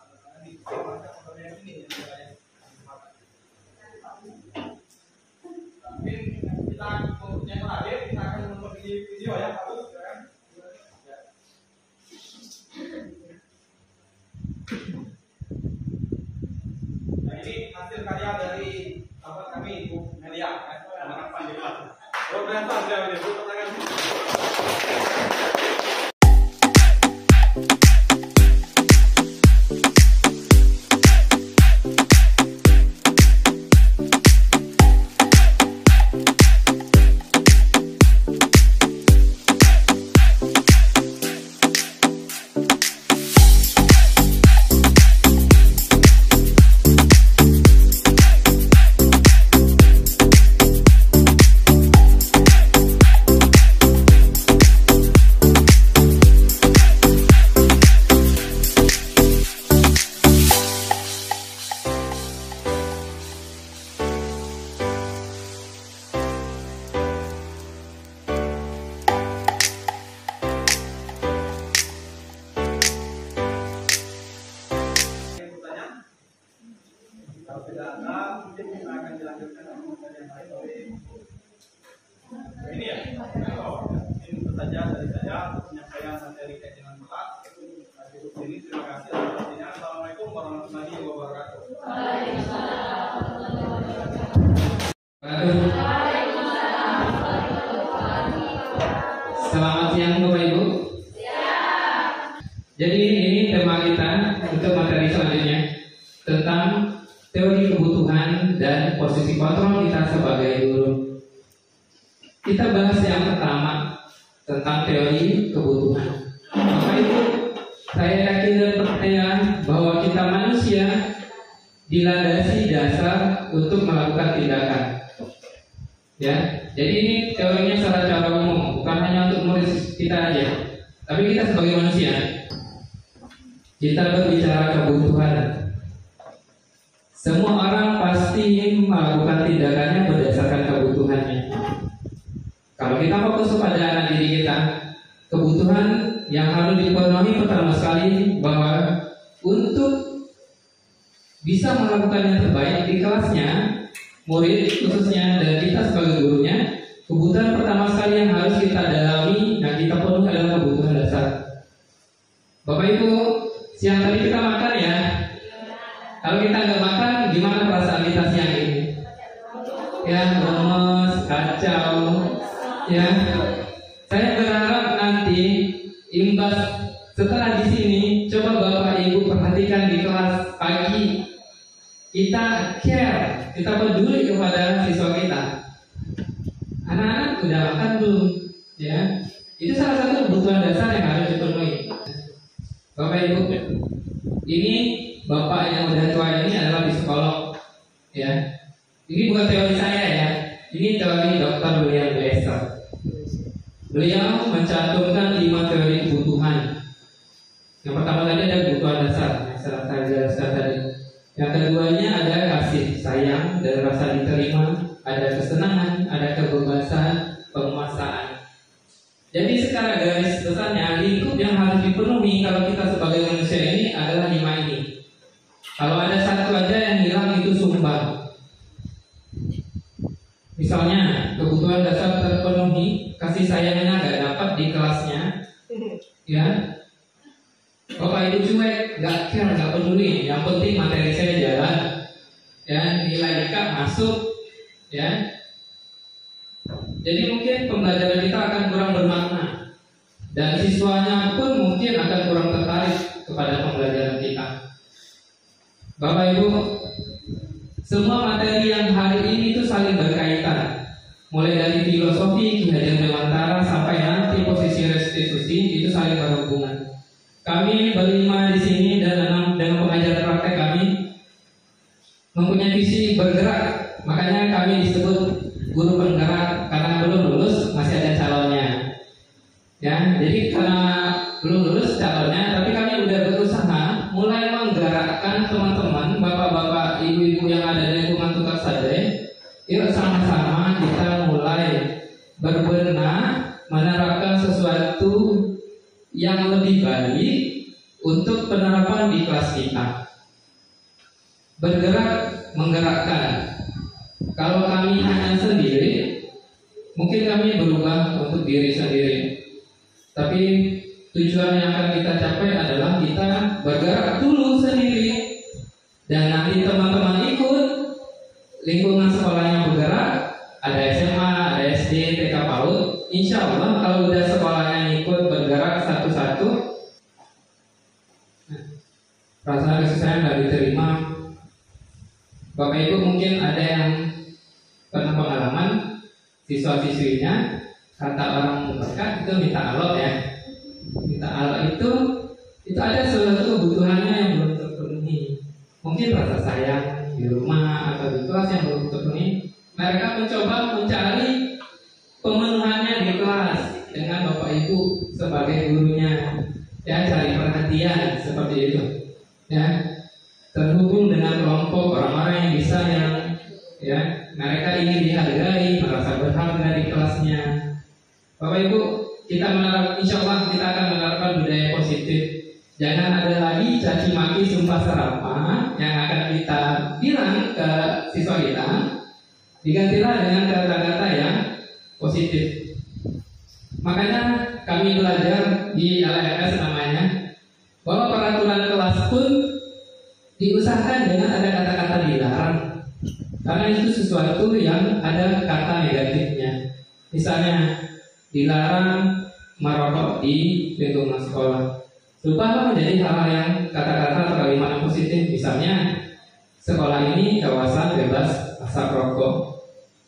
ditandatangani seperti yang ini mungkin kita untuk yang terakhir kita akan memperbaiki video ya, bagus kan? Nah ini hasil karya dari sahabat kami Ibu Melia, anak Panjaitan. Program saja ini, Bu, tangan. Selamat siang Bapak Ibu. Jadi ini tema kita untuk materi selanjutnya tentang teori kebutuhan dan posisi kontrol kita sebagai guru. Kita bahas yang pertama tentang teori kebutuhan. Bapak Ibu, saya yakin dan percaya bahwa kita manusia dilandasi dasar untuk melakukan tindakan. Ya, jadi ini teorinya secara umum, bukan hanya untuk murid kita aja, tapi kita sebagai manusia. Kita berbicara kebutuhan. Semua orang pasti melakukan tindakannya berdasarkan kebutuhannya. Kalau kita fokus kepada anak didik kita, kebutuhan yang harus dipenuhi pertama sekali bahwa untuk bisa melakukan yang terbaik di kelasnya, murid khususnya dan kita sebagai gurunya, kebutuhan pertama sekali yang harus kita dalami dan kita penuhi adalah kebutuhan dasar. Bapak Ibu, siang tadi kita makan ya. Kalau kita nggak makan, gimana perasaan kita siang ini? Ya, lemes, kacau. Ya, saya berharap nanti imbas setelah di sini, coba Bapak Ibu perhatikan di kelas pagi. Kita care, kita peduli kepada siswa kita. Anak-anak udah makan belum? Ya, itu salah satu kebutuhan dasar yang harus dipenuhi. Bapak Ibu, ini Bapak yang udah tua ini adalah psikolog. Ya, ini bukan teori saya ya, ini teori Dr. William Glasser. Beliau mencantumkan 5 teori kebutuhan. Yang pertama tadi ada kebutuhan dasar, yang saya jelaskan tadi. Yang keduanya ada kasih sayang dan rasa diterima, ada kesenangan, ada kebebasan, penguasaan. Jadi secara garis besarnya lingkup yang harus dipenuhi kalau kita sebagai manusia ini adalah 5 ini. Kalau ada satu aja yang hilang itu sumbang. Misalnya kebutuhan dasar terpenuhi, kasih sayangnya nggak dapat di kelasnya, ya. Bapak Ibu cuek, nggak care, nggak peduli. Yang penting materi saya jalan, ya, nilai IK masuk, ya. Jadi mungkin pembelajaran kita akan kurang bermakna, dan siswanya pun mungkin akan kurang tertarik kepada pembelajaran kita. Bapak Ibu, semua materi yang hari ini itu saling berkaitan, mulai dari filosofi Ki Hajar Dewantara sampai nanti posisi restitusi itu saling berhubungan. Kami berlima di sini dan dengan pengajar praktek kami mempunyai visi bergerak, makanya kami disebut guru penggerak karena belum lulus masih ada calonnya. Ya, jadi karena belum lulus calonnya, tapi kami udah berusaha mulai menggerakkan teman-teman, bapak-bapak, ibu-ibu yang ada di lingkungan tukar sadai. Yuk sama-sama kita mulai berbenah menerapkan sesuatu yang lebih baik untuk penerapan di kelas kita. Bergerak, menggerakkan. Kalau kami hanya sendiri, mungkin kami berubah untuk diri sendiri. Tapi tujuan yang akan kita capai adalah kita bergerak dulu sendiri. Dan nanti teman-teman ikut, lingkungan sekolah yang bergerak, ada SMA, ada SD, TK PAUD. Insya Allah kalau udah sekolahnya ikut bergerak satu-satu, perasaan kasih sayang nggak diterima. Bapak Ibu mungkin ada yang pernah pengalaman siswa-siswinya kata orang berkat itu minta alot ya. Minta alot itu ada sesuatu kebutuhannya yang belum terpenuhi. Mungkin rasa sayang di rumah atau di kelas yang belum terpenuhi. Mereka mencoba mencari pemenuhannya di kelas dengan Bapak Ibu sebagai gurunya. Ya, cari perhatian seperti itu. Ya, terhubung dengan kelompok orang-orang yang bisa yang ya mereka ingin dihargai, merasa berharga di kelasnya. Bapak Ibu, kita menerapkan, insya Allah kita akan menerapkan budaya positif. Jangan ada lagi caci maki sumpah serapah yang akan kita bilang ke siswa kita. Digantilah dengan kata-kata yang positif. Makanya kami belajar di LRS namanya bahwa peraturan kelas pun diusahakan dengan ada kata-kata dilarang. Karena itu sesuatu yang ada kata negatifnya. Misalnya dilarang merokok di lingkungan sekolah. Lupa menjadi hal-hal yang kata-kata atau kalimat yang positif. Misalnya sekolah ini kawasan bebas asap rokok.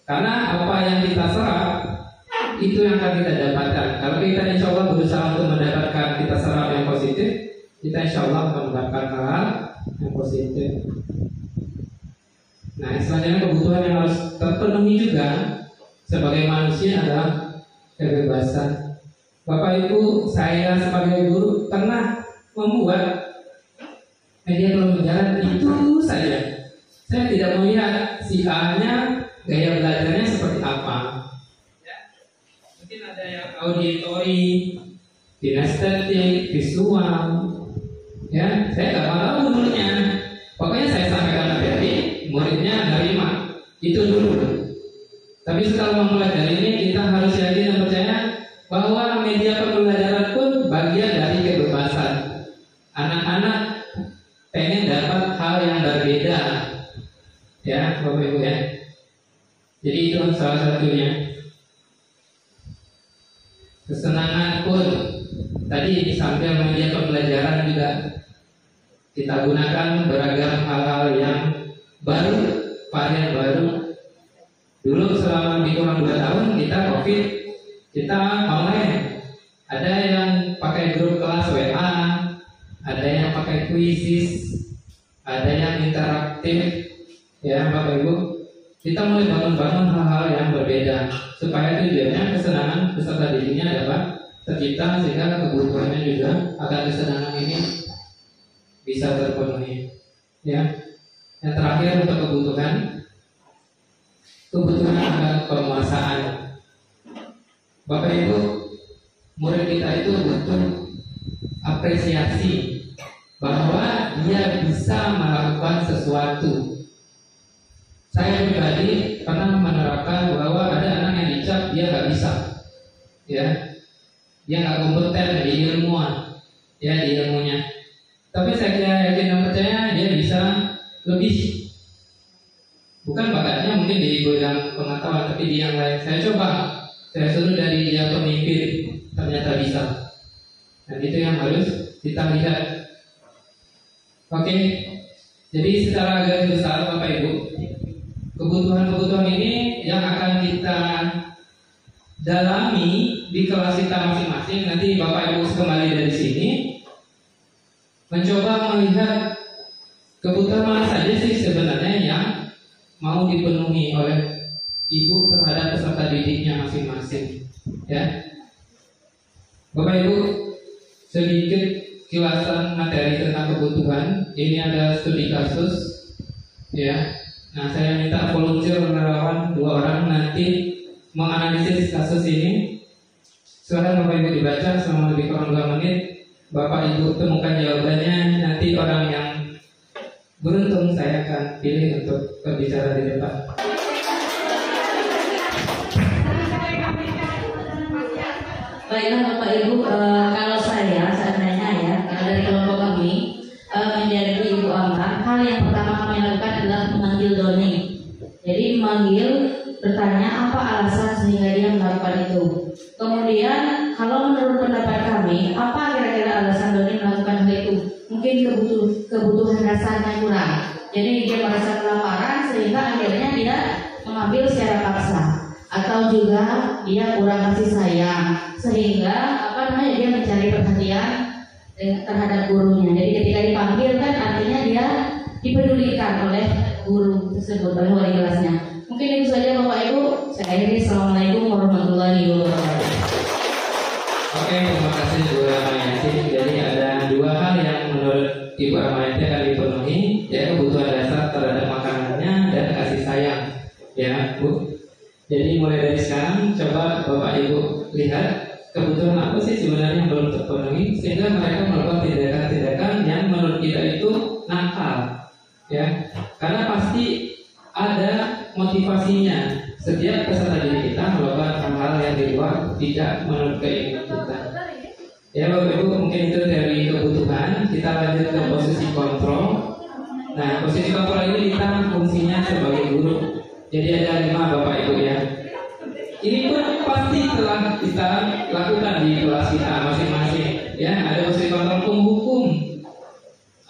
Karena apa yang kita serap itu yang akan kita dapatkan. Kalau kita insya Allah berusaha untuk mendapatkan kita serap yang positif, kita insya Allah akan mendapatkan hal yang positif. Nah, selanjutnya kebutuhan yang harus terpenuhi juga sebagai manusia adalah kebebasan. Bapak Ibu, saya sebagai guru pernah membuat media pembelajaran itu saja. Saya tidak melihat si A-nya gaya belajarnya seperti apa. Ya, mungkin ada yang auditori, kinestetik, visual. Ya, saya nggak tahu dulunya. Pokoknya saya sampaikan materi, muridnya nerima. Itu dulu. Tapi setelah mempelajari ini, kita harus yakin dan percaya bahwa media pembelajaran pun bagian dari kebebasan. Anak-anak pengen dapat hal yang berbeda. Ya, Bapak Ibu ya. Jadi itu salah satunya. Kesenangan pun tadi di samping media pembelajaran juga kita gunakan beragam hal-hal yang baru, varian baru. Dulu selama lebih kurang 2 tahun kita COVID, kita online. Ada yang pakai grup kelas WA, ada yang pakai kuisis, ada yang interaktif. Ya Bapak Ibu, kita mulai bangun-bangun hal-hal yang berbeda supaya tujuannya kesenangan peserta didiknya dapat tercipta sehingga kebutuhannya juga agar kesenangan ini bisa terpenuhi. Ya, yang terakhir untuk kebutuhan agar penguasaan. Bapak Ibu, murid kita itu butuh apresiasi bahwa dia bisa melakukan sesuatu. Saya pribadi pernah menerapkan bahwa ada anak yang dicap dia nggak bisa, ya, dia nggak kompeten di ilmuwan, ya di ilmunya. Tapi saya yakin dan percaya dia bisa lebih. Bukan bakatnya mungkin di bidang pengetahuan, tapi di yang lain. Saya coba, saya suruh dari dia pemimpin, ternyata bisa. Dan itu yang harus kita lihat. Oke, jadi secara garis besar Bapak Ibu, kebutuhan-kebutuhan ini yang akan kita dalami di kelas kita masing-masing. Nanti Bapak Ibu kembali dari sini mencoba melihat kebutuhan mana saja sih sebenarnya yang mau dipenuhi oleh ibu terhadap peserta didiknya masing-masing. Ya, Bapak Ibu, sedikit kilasan materi tentang kebutuhan. Ini ada studi kasus, ya. Nah, saya minta volunteer relawan 2 orang nanti menganalisis kasus ini Silahkan Bapak Ibu dibaca selama lebih kurang 2 menit. Bapak Ibu temukan jawabannya. Nanti orang yang beruntung saya akan pilih untuk berbicara di depan. Baiklah Bapak Ibu, kalau saya seandainya ya, kalau dari kelompok kami menjadi Ibu Amar, hal yang pertama kami lakukan adalah memanggil Doni. Jadi memanggil, bertanya apa alasan sehingga dia melakukan itu. Kemudian kalau menurut pendapat kami, apa kira-kira alasan Doni melakukan hal itu? Mungkin kebutuhan dasarnya kurang. Jadi dia merasa kelaparan sehingga akhirnya dia mengambil secara paksa. Atau juga dia kurang kasih sayang sehingga dia mencari perhatian terhadap gurunya. Jadi ketika dipanggil kan artinya dia dipedulikan oleh guru tersebut, oleh wali kelasnya. Mungkin itu saja Bapak Ibu. Saya akhiri. Assalamualaikum warahmatullahi wabarakatuh. Oke, terima kasih Bu Ramayati. Jadi ada 2 hal yang menurut Ibu Ramayati akan dipenuhi, ya, kebutuhan dasar terhadap makanannya dan kasih sayang, ya Bu. Jadi mulai dari sekarang coba Bapak Ibu lihat kebutuhan apa sih sebenarnya yang belum terpenuhi sehingga mereka melakukan tindakan-tindakan yang menurut kita itu nakal, ya. Karena pasti ada motivasinya. Setiap peserta didik kita melakukan hal-hal yang di luar tidak menurut keinginan kita. Ya Bapak Ibu, mungkin itu dari kebutuhan. Kita lanjut ke posisi kontrol. Nah, posisi kontrol ini kita fungsinya sebagai guru. Jadi ada 5 Bapak Ibu ya. Ini pun pasti telah kita lakukan di kelas kita masing-masing. Ya, ada posisi kontrol penghukum,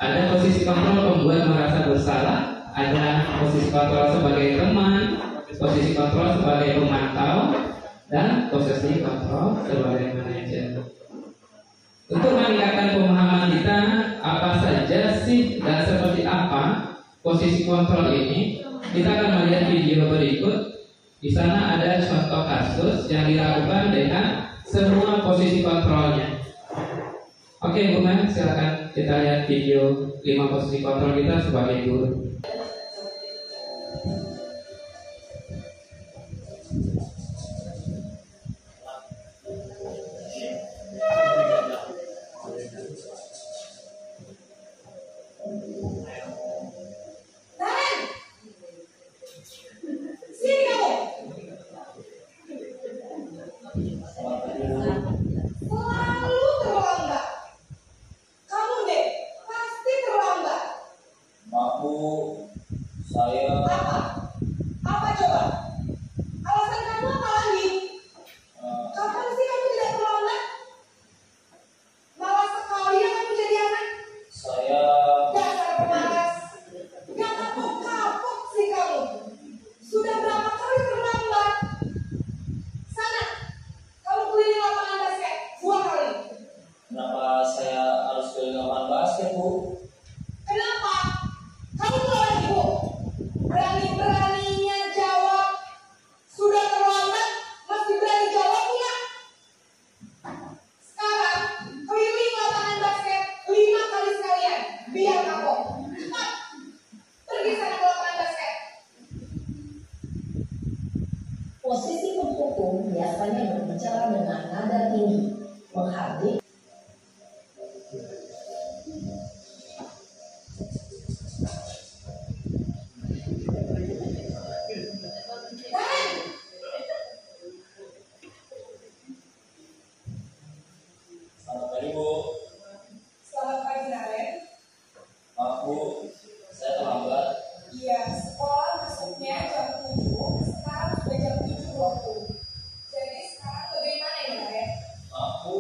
ada posisi kontrol pembuat merasa bersalah, ada posisi kontrol sebagai teman, posisi kontrol sebagai pemantau, dan posisi kontrol sebagai manajer. Untuk meningkatkan pemahaman kita apa saja sih dan seperti apa posisi kontrol ini, kita akan melihat video berikut. Di sana ada contoh kasus yang dilakukan dengan semua posisi kontrolnya. Oke Bu Men, silakan kita lihat video 5 posisi kontrol kita sebagai guru. Posisi penghukum biasanya berbicara dengan nada tinggi, menghardik. Selamat pagi Bu. Selamat pagi Naren. Maaf Bu, saya terlambat. Iya, sekolah masuknya jam 7, sekarang sudah jam 7.20. Jadi sekarang bagaimana ya Naren? Maaf Bu,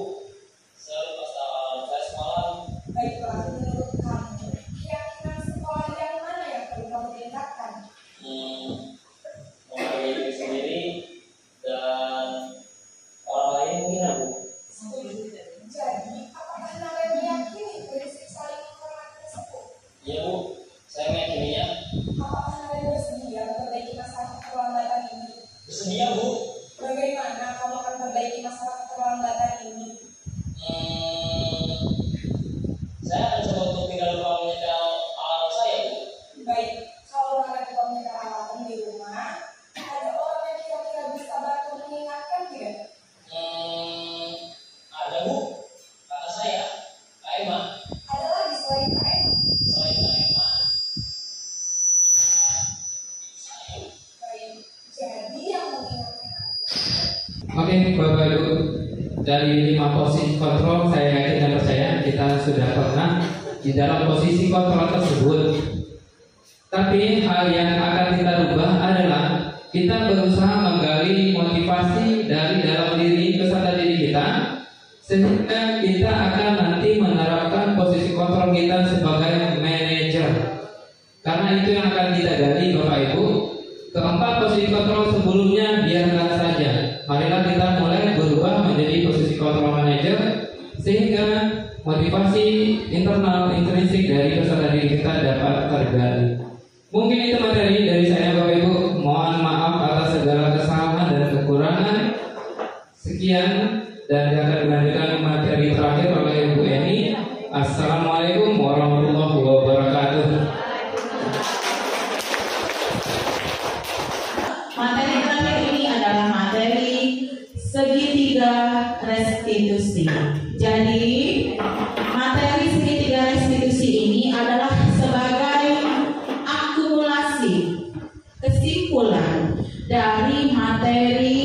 sudah pernah di dalam posisi kontrol tersebut. Tapi hal yang akan kita rubah adalah kita berusaha menggali motivasi dari dalam diri peserta didik kita, sehingga kita akan nanti menerapkan posisi kontrol kita sebagai manajer. Karena itu yang akan kita gali Bapak Ibu. Keempat posisi kontrol sebelumnya biarkan saja. Marilah kita mulai berubah menjadi posisi kontrol manajer, sehingga motivasi internal intrinsik dari peserta didik kita dapat tergali. Mungkin itu materi dari saya Bapak Ibu. Mohon maaf atas segala kesalahan dan kekurangan. Sekian, dan akan dilanjutkan materi terakhir oleh Ibu Eni. Assalamualaikum warahmatullahi wabarakatuh. Materi terakhir ini adalah materi segitiga restitusi. Jadi materi segitiga restitusi ini adalah sebagai akumulasi kesimpulan dari materi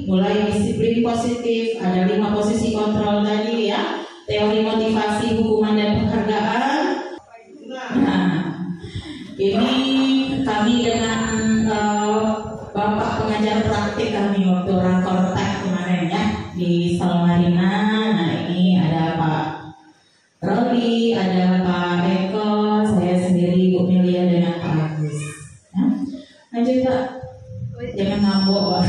mulai disiplin positif, ada 5 posisi kontrol tadi ya, teori motivasi, hukuman dan penghargaan. Nah, ini kami dengan Bapak pengajar praktik kami waktu rakortek kemarin ya di Salmarina. Nah ini ada Pak Roli, ada Pak Eko, saya sendiri Bu Melia dengan Pak Agus. Ya. Lanjut Pak, jangan ngambok Pak.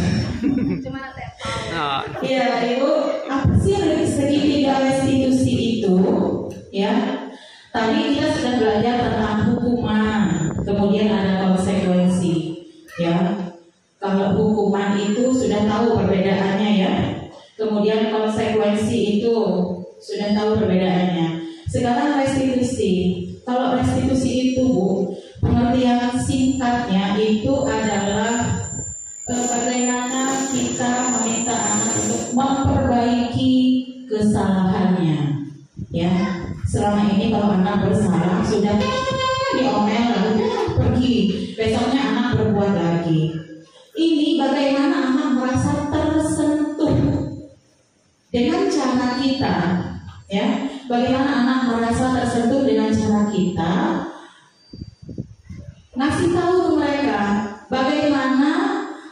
Ya Ibu, apa sih segitiga restitusi itu? Ya, tadi kita sudah belajar tentang hukuman, kemudian ada konsekuensi. Ya. Kalau hukuman itu sudah tahu perbedaannya ya. Kemudian konsekuensi itu sudah tahu perbedaannya. Sekarang restitusi. Kalau restitusi itu Bu, pengertian singkatnya itu adalah bagaimana kita meminta anak untuk memperbaiki kesalahannya. Ya, selama ini kalau anak bersalah sudah diomel lalu pergi, besoknya anak berbuat lagi. Ini bagaimana anak merasa tersentuh dengan cara kita, ya. Bagaimana anak merasa tersentuh dengan cara kita, ngasih tahu ke mereka bagaimana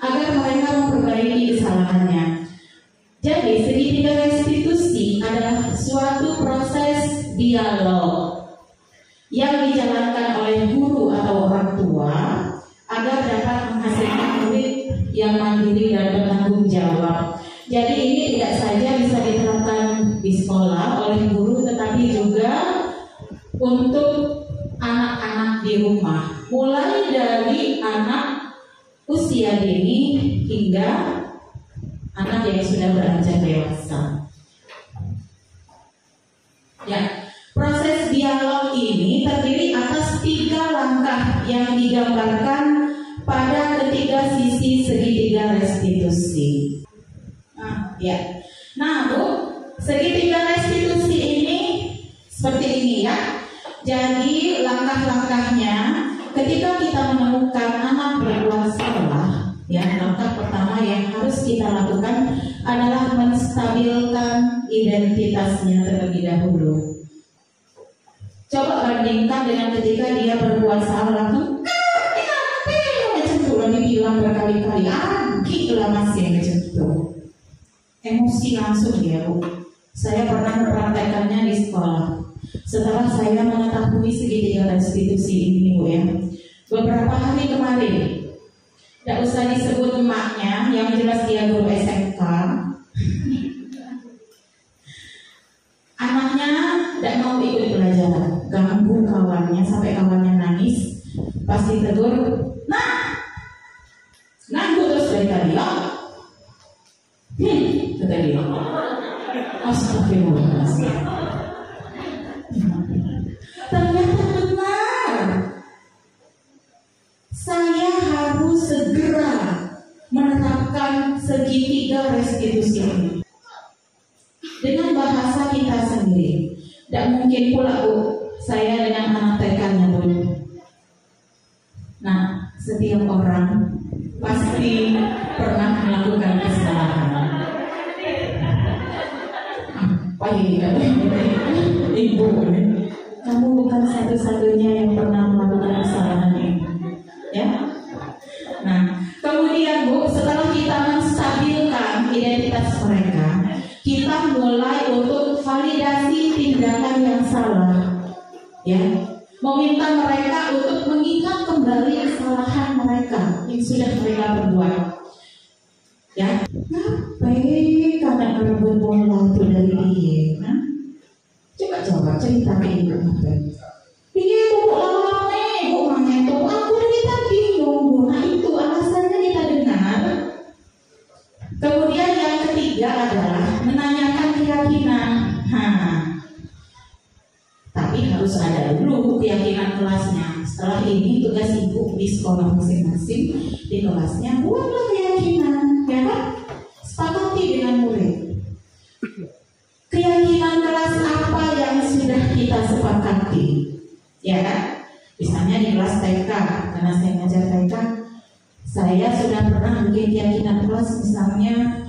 agar mereka memperbaiki kesalahannya. Jadi segitiga restitusi adalah suatu proses dialog yang dijalankan oleh guru atau orang tua agar dapat menghasilkan murid yang mandiri dan bertanggung jawab. Jadi ini tidak saja bisa diterapkan di sekolah oleh guru, tetapi juga untuk anak-anak di rumah, mulai dari anak usia dini hingga anak yang sudah beranjak dewasa. Ya, proses dialog ini terdiri atas 3 langkah yang digambarkan pada ketiga sisi segitiga restitusi. Nah, ya. Nah, Bu, segitiga restitusi ini seperti ini ya. Jadi langkah-langkahnya ketika kita menemukan anak berbuat salah, ya, langkah pertama yang harus kita lakukan adalah menstabilkan identitasnya terlebih dahulu. Coba bandingkan dengan ketika dia berbuat salah langsung dibilang berkali-kali, gitulah masih yang kecil. Emosi langsung dia Bu. Saya pernah mempraktekannya di sekolah. Setelah saya mengetahui segitiga restitusi ini Bu ya, beberapa hari kemarin, tidak usah disebut emaknya, yang jelas dia guru SMK. Anaknya tidak mau ikut pelajaran, ganggu kawannya sampai kawannya nangis. Pas ditegur, nganggu terus dari tadi ya. Kata dia. Astagfirullahaladzim. Ternyata benar. Saya harus segera menerapkan segitiga restitusi ini dengan bahasa kita sendiri. Tidak mungkin pula Bu, saya dengan anak TK-nya Bu. Nah, setiap orang pasti pernah melakukan kesalahan. Ibu, kamu bukan satu-satunya yang pernah melakukan kesalahan ini, ya. Nah, kemudian Bu, setelah kita menstabilkan identitas mereka, kita mulai untuk validasi tindakan yang salah, ya. Meminta mereka untuk mengingat kembali kesalahan mereka yang sudah mereka perbuat, ya. Ngapain karena merebut bola itu dari dia? Coba cerita ke ibu. Iya bu, lalane, bu mangen tuh. Aku dari tadi nunggu. Nah itu alasannya kita dengar. Kemudian yang ketiga adalah menanyakan keyakinan. Tapi harus ada dulu keyakinan kelasnya. Setelah ini tugas ibu di sekolah masing-masing di kelasnya buatlah keyakinan, ya kan? Sepakati dengan murid. Keyakinan kelas apa yang sudah kita sepakati, ya kan? Misalnya di kelas TK, karena saya ngajar TK, saya sudah pernah bikin keyakinan kelas, misalnya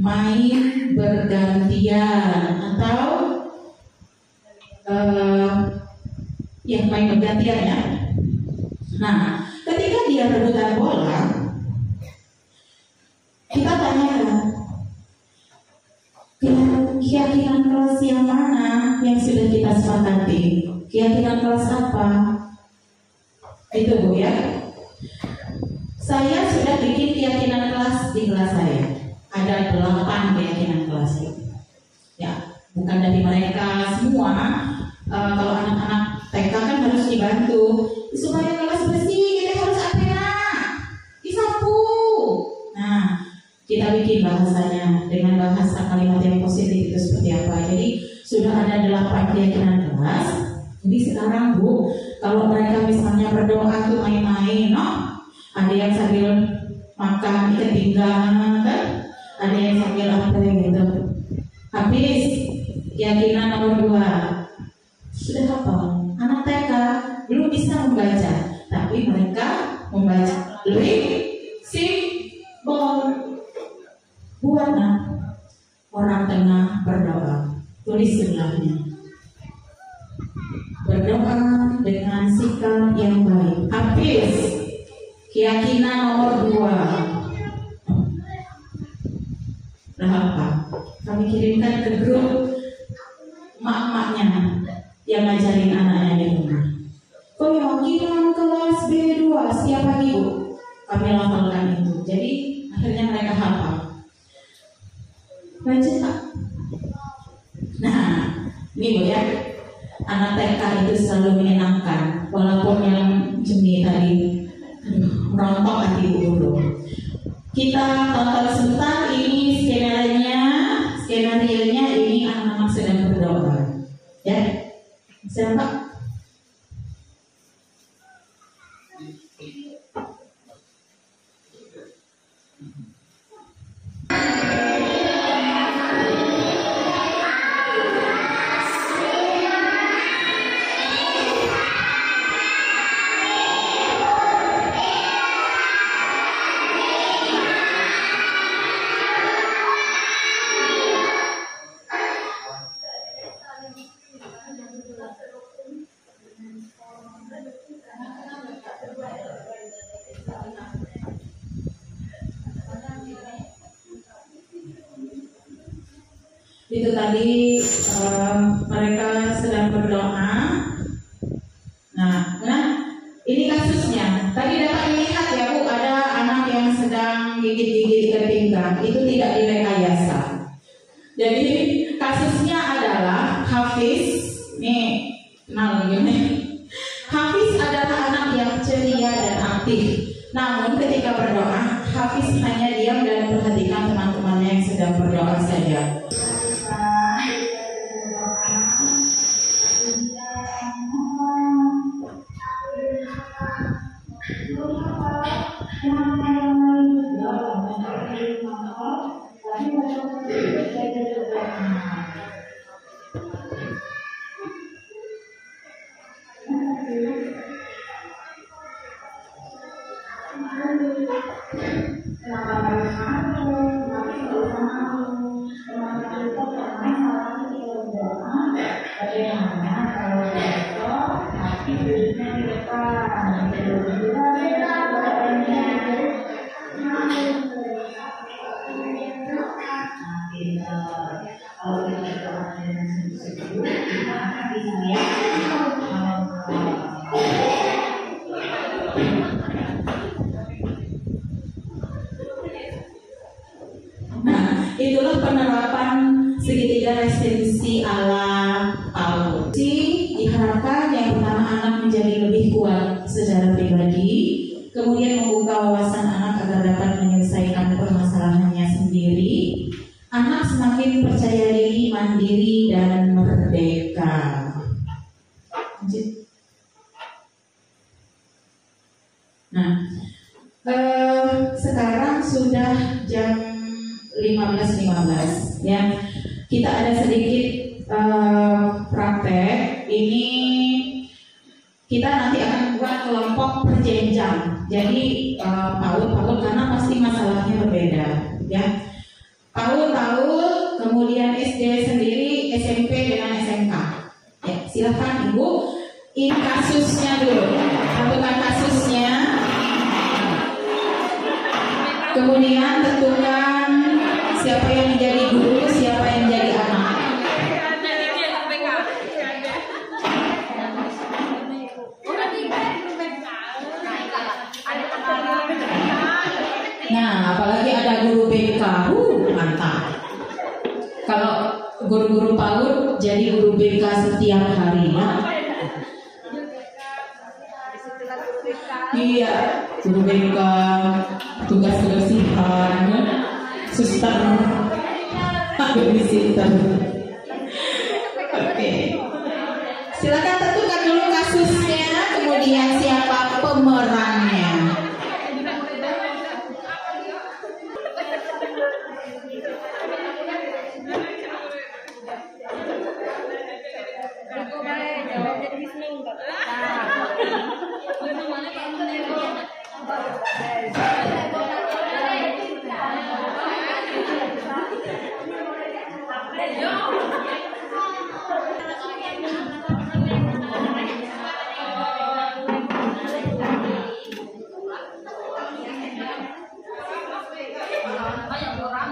main bergantian atau yang main bergantian ya. Nah, ketika dia rebutan bola, kita tanyakan, keyakinan kelas yang mana yang sudah kita sepakati? Keyakinan kelas apa? Itu Bu ya. Saya sudah bikin keyakinan kelas di kelas saya. Ada 8 keyakinan kelas itu. Ya, bukan dari mereka semua. Kalau anak-anak TK kan harus dibantu supaya kelas bersih. Kita harus apa? Disapu. Nah, kita bikin bahasanya dengan bahasa kalimat yang positif itu seperti apa. Jadi sudah ada 8 keyakinan kelas. Jadi sekarang Bu, kalau mereka misalnya berdoa tuh main-main, ada yang sambil makan ikan pinggang, kan? Ada yang sambil apa gitu. Habis keyakinan nomor 2 sudah hafal. Anak TK belum bisa membaca, tapi mereka membaca simbol. Buatlah orang tengah berdoa, tulis sebelahnya. Berdoa dengan sikap yang baik. Habis keyakinan nomor 2. Nah apa? Kami kirimkan ke grup mak-maknya yang ngajarin anaknya di rumah. Keyakinan kelas B2 setiap pagi Bu, kami hafalkan itu. Jadi akhirnya mereka hafal. Lanjut Pak. Nah, ini Bu ya, anak TK itu selalu menyenangkan, walaupun yang Jemi tadi rontok hati Bu dulu. Kita tonton sebentar, ini skenario-nya ini anak-anak sedang berdoa, ya. Siapa? Itu tadi mereka sedang berdoa. Nah, ini kasusnya. Tadi dapat dilihat ya Bu, ada anak yang sedang gigit-gigit ikan pinggang. Itu tidak direkayasa. Jadi kasusnya adalah Hafiz. Nih, kenal gini. Hafiz adalah anak yang ceria dan aktif. Namun ketika berdoa, Hafiz hanya diam dan perhatikan teman-temannya yang sedang berdoa saja. bagaimana kalau besok tapi duduknya di depan, kalau kita doa dengan sungguh-sungguh, kita akan bisa lihat. Nah, itulah penerapan segitiga restensi ala Paulus. Diharapkan yang pertama anak menjadi lebih kuat secara pribadi, kemudian membuka wawasan anak agar dapat menyelesaikan permasalahannya sendiri. Anak semakin percaya diri, mandiri, dan merdeka. Nah, sekarang sudah jam 15.15 ya. Kita ada sedikit praktek. Ini kita nanti akan buat kelompok berjenjang. Jadi PAUD karena pasti masalahnya berbeda ya. PAUD, kemudian SD sendiri, SMP dengan SMK. Ya, silakan Ibu. Ini kasusnya dulu. Tentukan kasusnya. Kemudian tentukan siapa yang menjadi guru, siapa yang menjadi anak. Nah, apalagi ada guru BK, mantap. Kalau guru-guru PAUD jadi guru BK setiap hari ya. Iya, guru BK, tugas-tugas sihan, suster, babysitter. Oke. Silakan tentukan dulu kasusnya, kemudian siapa pemerannya.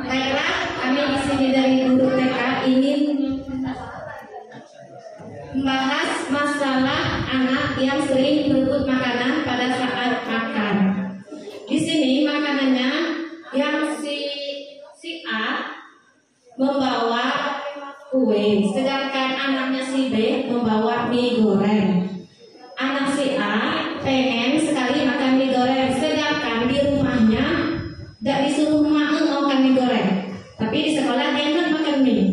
Baiklah, kami di sini dari guru TK ingin membahas masalah anak yang sering berebut makanan pada saat makan. Di sini makanannya yang si A membawa kue, sedangkan anaknya si B membawa mie goreng. Anak si A pengen sekali makan mie goreng, sedangkan di rumahnya tidak disuruh makan mie goreng, tapi di sekolah dia enak makan mie.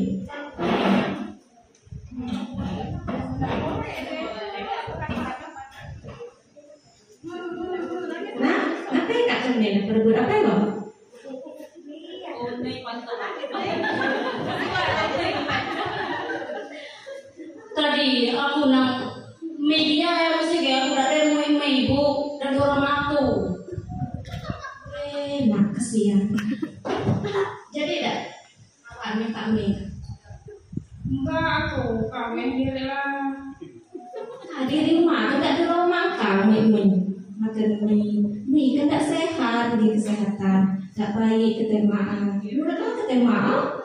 Nah, apa yang Kak Cendil berebut apa ya? Tadi aku nang media yang mesti kayak aku ada mau ibu dan orang aku. Nah, kasihan. Jadi dah, awak minta mie. Enggak, aku kawin diri lah. Di rumah tidak di rumah makan makan mie kan tidak sehat bagi kesehatan, tidak baik ketemaan. Menurutlah ketemaan?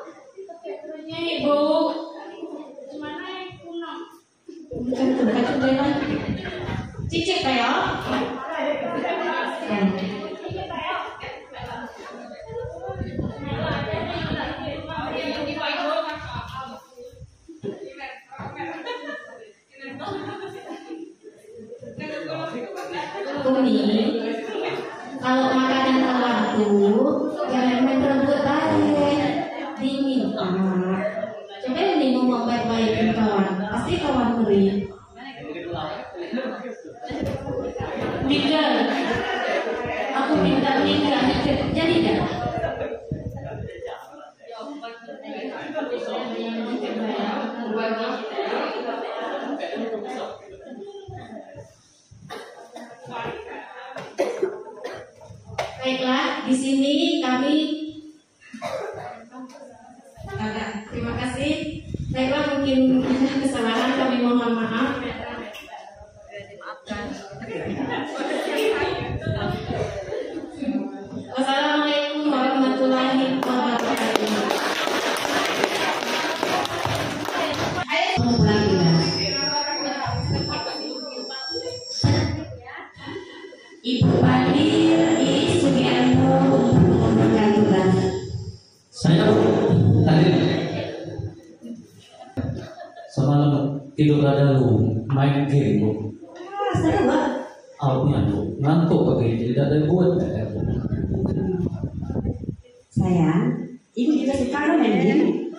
Ibu, gimana kuno? Bukan coba cicip ya. Kalau makanan terlalu jangan main rebut baik, diminta. Coba ini ngomong baik-baik ke kawan, pasti kawan beri. Mika, aku minta Mika, jadi dah. Baiklah, di sini kami terima kasih. Baiklah, mungkin ada kesalahan. Wassalamualaikum warahmatullahi wabarakatuh. Ibu Pandir I Sugianto untuk memberikan tugas. Saya tadi semalam tidur ada lu main game bu. Seru banget. Ngantuk pakai tidak ada buat. Sayang, ibu juga suka lo main game.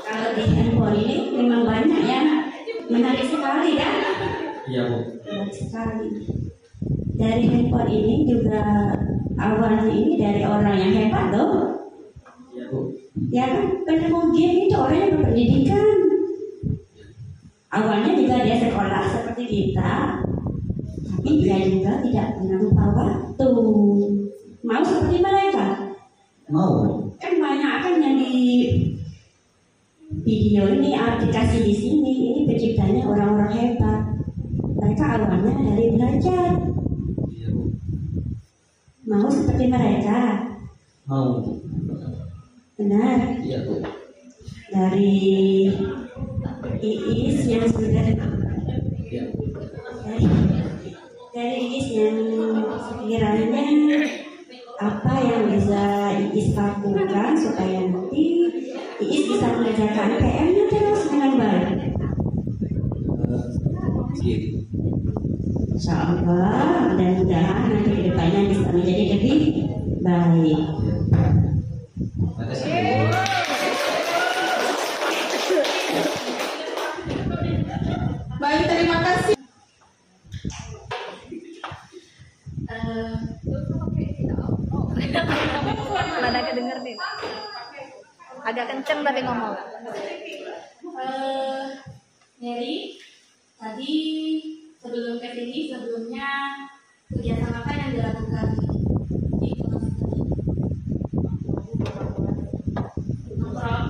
Kalau di handphone ini memang banyak ya, menarik sekali ya. Iya bu. Menarik sekali. Dari handphone ini juga awalnya ini dari orang yang hebat loh. Iya bu. Ya kan, penemu game itu orang yang berpendidikan. Awalnya juga dia sekolah seperti kita, tapi dia juga tidak pernah lupa waktu. Mau seperti mereka? Mau. Kan banyak kan yang di video ini, aplikasi di sini, ini penciptanya orang-orang hebat. Mereka awalnya dari belajar. Mau seperti mereka? Mau. Benar. Iya bu. Dari Iis yang sudah dari Iis yang sekiranya apa yang bisa Iis lakukan supaya nanti Iis bisa mengerjakan PM-nya terus dengan baik. Insya Allah mudah-mudahan nanti ke depannya bisa menjadi lebih baik. Baik, terima kasih. Ada kedenger nih. Agak kenceng tapi ngomong. Mary, tadi sebelum ke sini sebelumnya kegiatan apa yang dilakukan di kelas tadi? Nongkrong.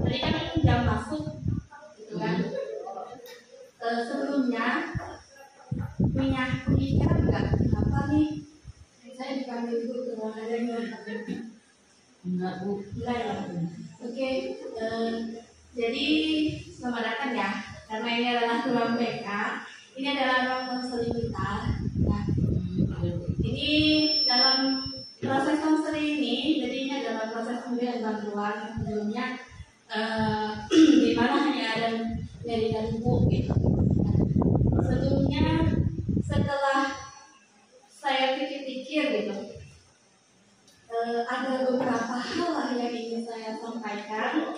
Tadi kan jam masuk, gitu kan? Sebelumnya punya pemikiran nggak apa nih? Saya dipanggil dulu ke ruang ada yang enggak bu, enggak ya. Oke, jadi selamat datang ya. Karena ini adalah ruang BK, ini adalah ruang konseling kita. Nah, ini dalam proses konseling ini, jadi ini adalah proses pemberian bantuan sebelumnya, di mana hanya ada dari dan ibu gitu. Sebelumnya setelah saya pikir-pikir gitu, ada beberapa hal lah yang ingin saya sampaikan.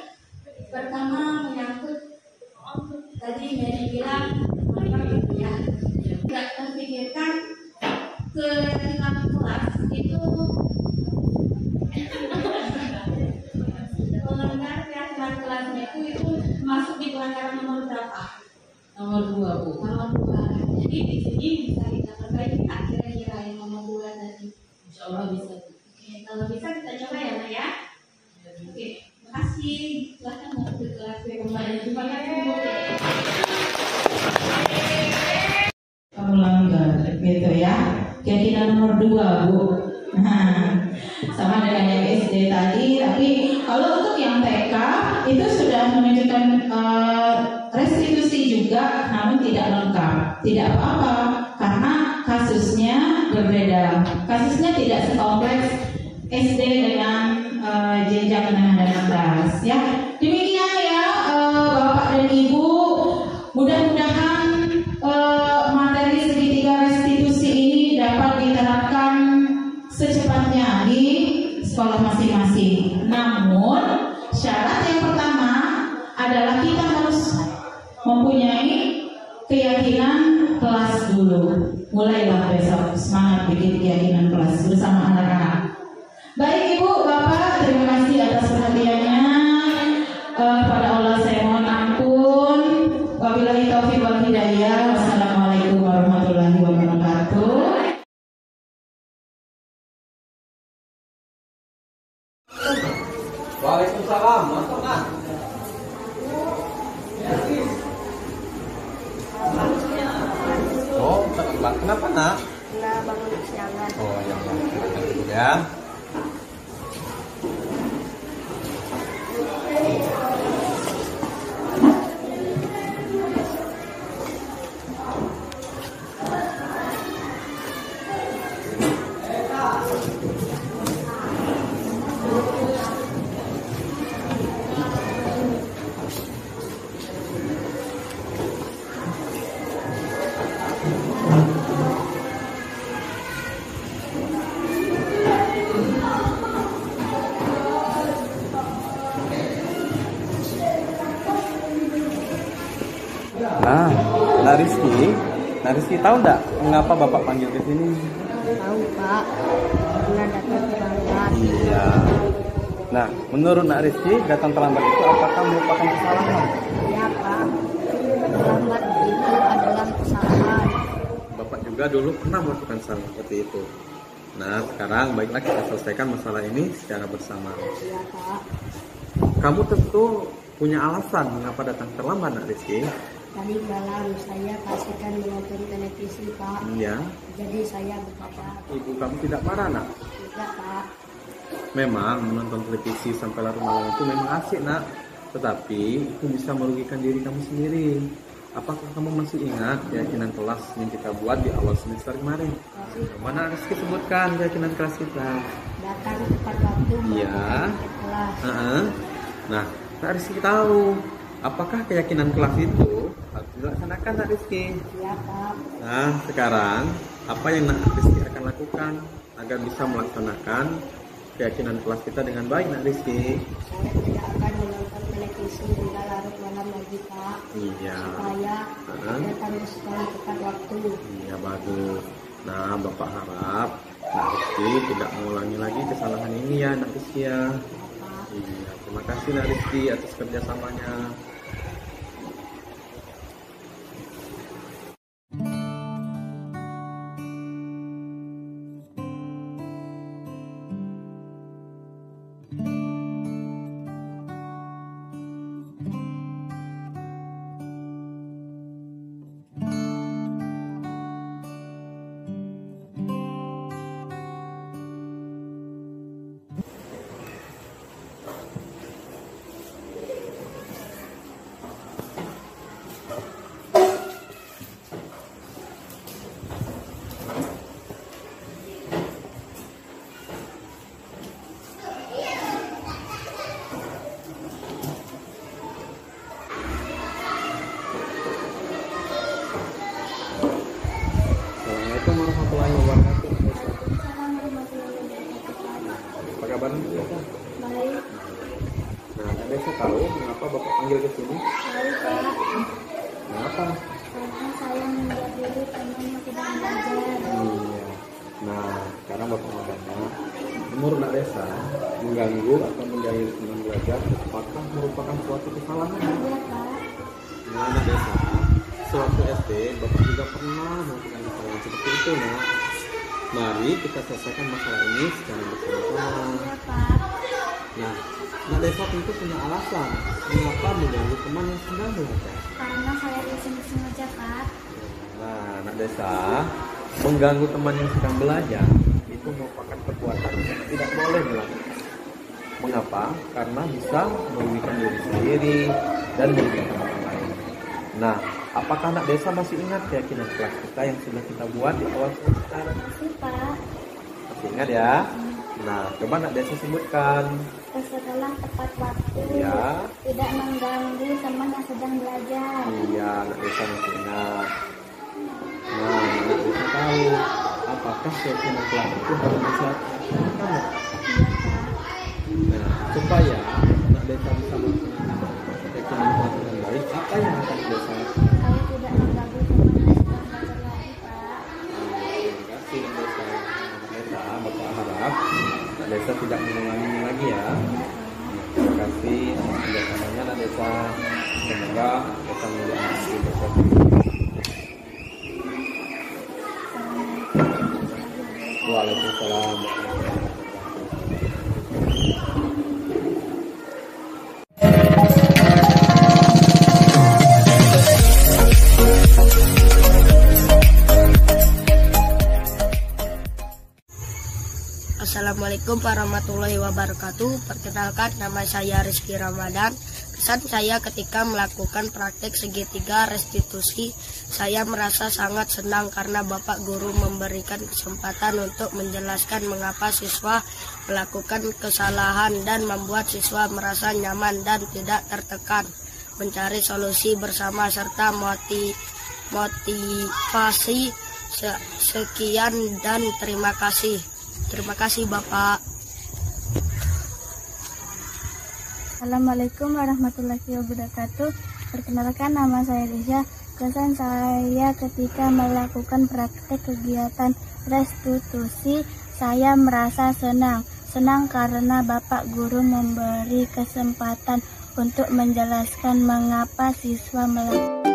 Pertama menyangkut tadi Mary bilang apa gitu ya, tidak terpikirkan keyakinan kelas itu melanggar keyakinan kelasnya itu masuk di pelanggaran nomor berapa? Nomor 2 bu. Nomor 2. Jadi di sini bisa kita perbaiki kira-kira yang nomor 2 tadi. Insya Allah bisa. Oke, kalau bisa kita coba ya Nak ya. Oke, makasih. Silahkan masuk ke kelas kembali. Terima kasih Bu. Melanggar gitu ya. Keyakinan nomor 2 bu. Nah, sama dengan yang SD tadi, tapi kalau untuk yang TK itu sudah menunjukkan restitusi juga, namun tidak lengkap. Tidak apa-apa, karena kasusnya berbeda. Kasusnya tidak sekompleks SD dengan jenjang menengah dan atas. Ya, demikian ya Bapak dan Ibu. Mudah-mudahan materi segitiga restitusi ini dapat diterapkan secepatnya di sekolah masing-masing. Namun syarat yang pertama adalah kita harus mempunyai keyakinan kelas dulu. Mulailah besok semangat bikin keyakinan kelas bersama anak-anak. Baik Ibu, Bapak, terima kasih atas perhatiannya. Pada Allah saya mohon ampun. Wabillahi taufiq wal hidayah. Wassalamualaikum warahmatullahi wabarakatuh. Waalaikumsalam, masuk nak. nak? Nah, bangun kesiangan. Oh ya, silakan dulu ya. Nah Rizky tahu nggak mengapa Bapak panggil ke sini? Tahu Pak, karena datang terlambat. Iya. Nah, menurut Nak Rizky, datang terlambat itu apakah merupakan kesalahan? Iya Pak, terlambat itu adalah kesalahan. Bapak juga dulu pernah melakukan kesalahan seperti itu. Nah, sekarang baiklah kita selesaikan masalah ini secara bersama. Iya Pak. Kamu tentu punya alasan mengapa datang terlambat, Nak Rizky. Tadi malam saya kasihkan menonton televisi Pak. Iya. Jadi saya berkata. Ibu kamu tidak marah, Nak? Tidak Pak. Memang menonton televisi sampai larut malam itu memang asik, Nak. Tetapi itu bisa merugikan diri kamu sendiri. Apakah kamu masih ingat keyakinan kelas yang kita buat di awal semester kemarin? Mana Rizky sebutkan keyakinan kelas kita? Datang tepat waktu. Iya. Kelas. Nah, Nak Rizky tahu apakah keyakinan kelas itu harus dilaksanakan, Nak Rizky? Iya Pak. Nah, sekarang apa yang Nak Rizky akan lakukan agar bisa melaksanakan keyakinan kelas kita dengan baik, Nak Rizky? Saya tidak akan menonton televisi hingga larut malam lagi Pak. Iya. Supaya datang ke sekolah tepat waktu. Iya, bagus. Nah, Bapak harap Nak Rizky tidak mengulangi lagi kesalahan ini ya, Nak Rizky ya. Iya, terima kasih Nak Rizky atas kerjasamanya. Assalamualaikum warahmatullahi wabarakatuh. Apa kabar? Baik. Nah, Anda bisa tahu mengapa Bapak panggil ke sini? Tahu Pak. Kenapa? Karena saya membuat diri teman yang tidak belajar. Iya. Nah, sekarang Bapak mau tanya, menurut Nak Desa, mengganggu atau menjahili teman belajar apakah merupakan suatu kesalahan? Iya Pak. Nah, Nak Desa, sewaktu SD, Bapak juga pernah melakukan kesalahan seperti itu, Nak. Mari kita selesaikan masalah ini secara bersama-sama. Iya Pak. Nah, Nak Desa tentu punya alasan mengapa mengganggu teman yang sedang belajar. Karena saya iseng-iseng aja Pak. Nah, Nak Desa, mengganggu teman yang sedang belajar itu merupakan perbuatan yang tidak boleh dilakukan. Mengapa? Karena bisa merugikan diri sendiri dan merugikan orang lain. Nah, apakah Nak Desa masih ingat keyakinan kelas kita yang sudah kita buat di awal semester? Masih Pak. Masih ingat ya? Nah, coba Nak Desa sebutkan. Setelah tepat waktu. Ya. Tidak mengganggu teman yang sedang belajar. Iya, Nak Desa masih ingat. Nah, Nak Desa tahu apakah keyakinan kelas itu harus dilaksanakan? Nah, supaya Nak Desa bisa melaksanakan keyakinan kelas dengan baik, apa yang akan Nak Desa lakukan? Saya tidak mengganggu teman yang sedang belajar lagi Pak. Terima kasih Nak Desa. Nak Desa, Bapak harap Nak Desa tidak mengulanginya lagi ya. Terima kasih atas kerjasamanya Nak Desa. Semoga Desa menjadi anak yang berprestasi. Waalaikumsalam. Assalamualaikum warahmatullahi wabarakatuh. Perkenalkan, nama saya Rizky Ramadan. Kesan saya ketika melakukan praktek segitiga restitusi, saya merasa sangat senang karena Bapak Guru memberikan kesempatan untuk menjelaskan mengapa siswa melakukan kesalahan dan membuat siswa merasa nyaman dan tidak tertekan, mencari solusi bersama serta motivasi. Sekian dan terima kasih. Terima kasih Bapak. Assalamualaikum warahmatullahi wabarakatuh. Perkenalkan, nama saya Risha. Kesan saya ketika melakukan praktek kegiatan restitusi, saya merasa senang. Senang karena Bapak Guru memberi kesempatan untuk menjelaskan mengapa siswa melakukan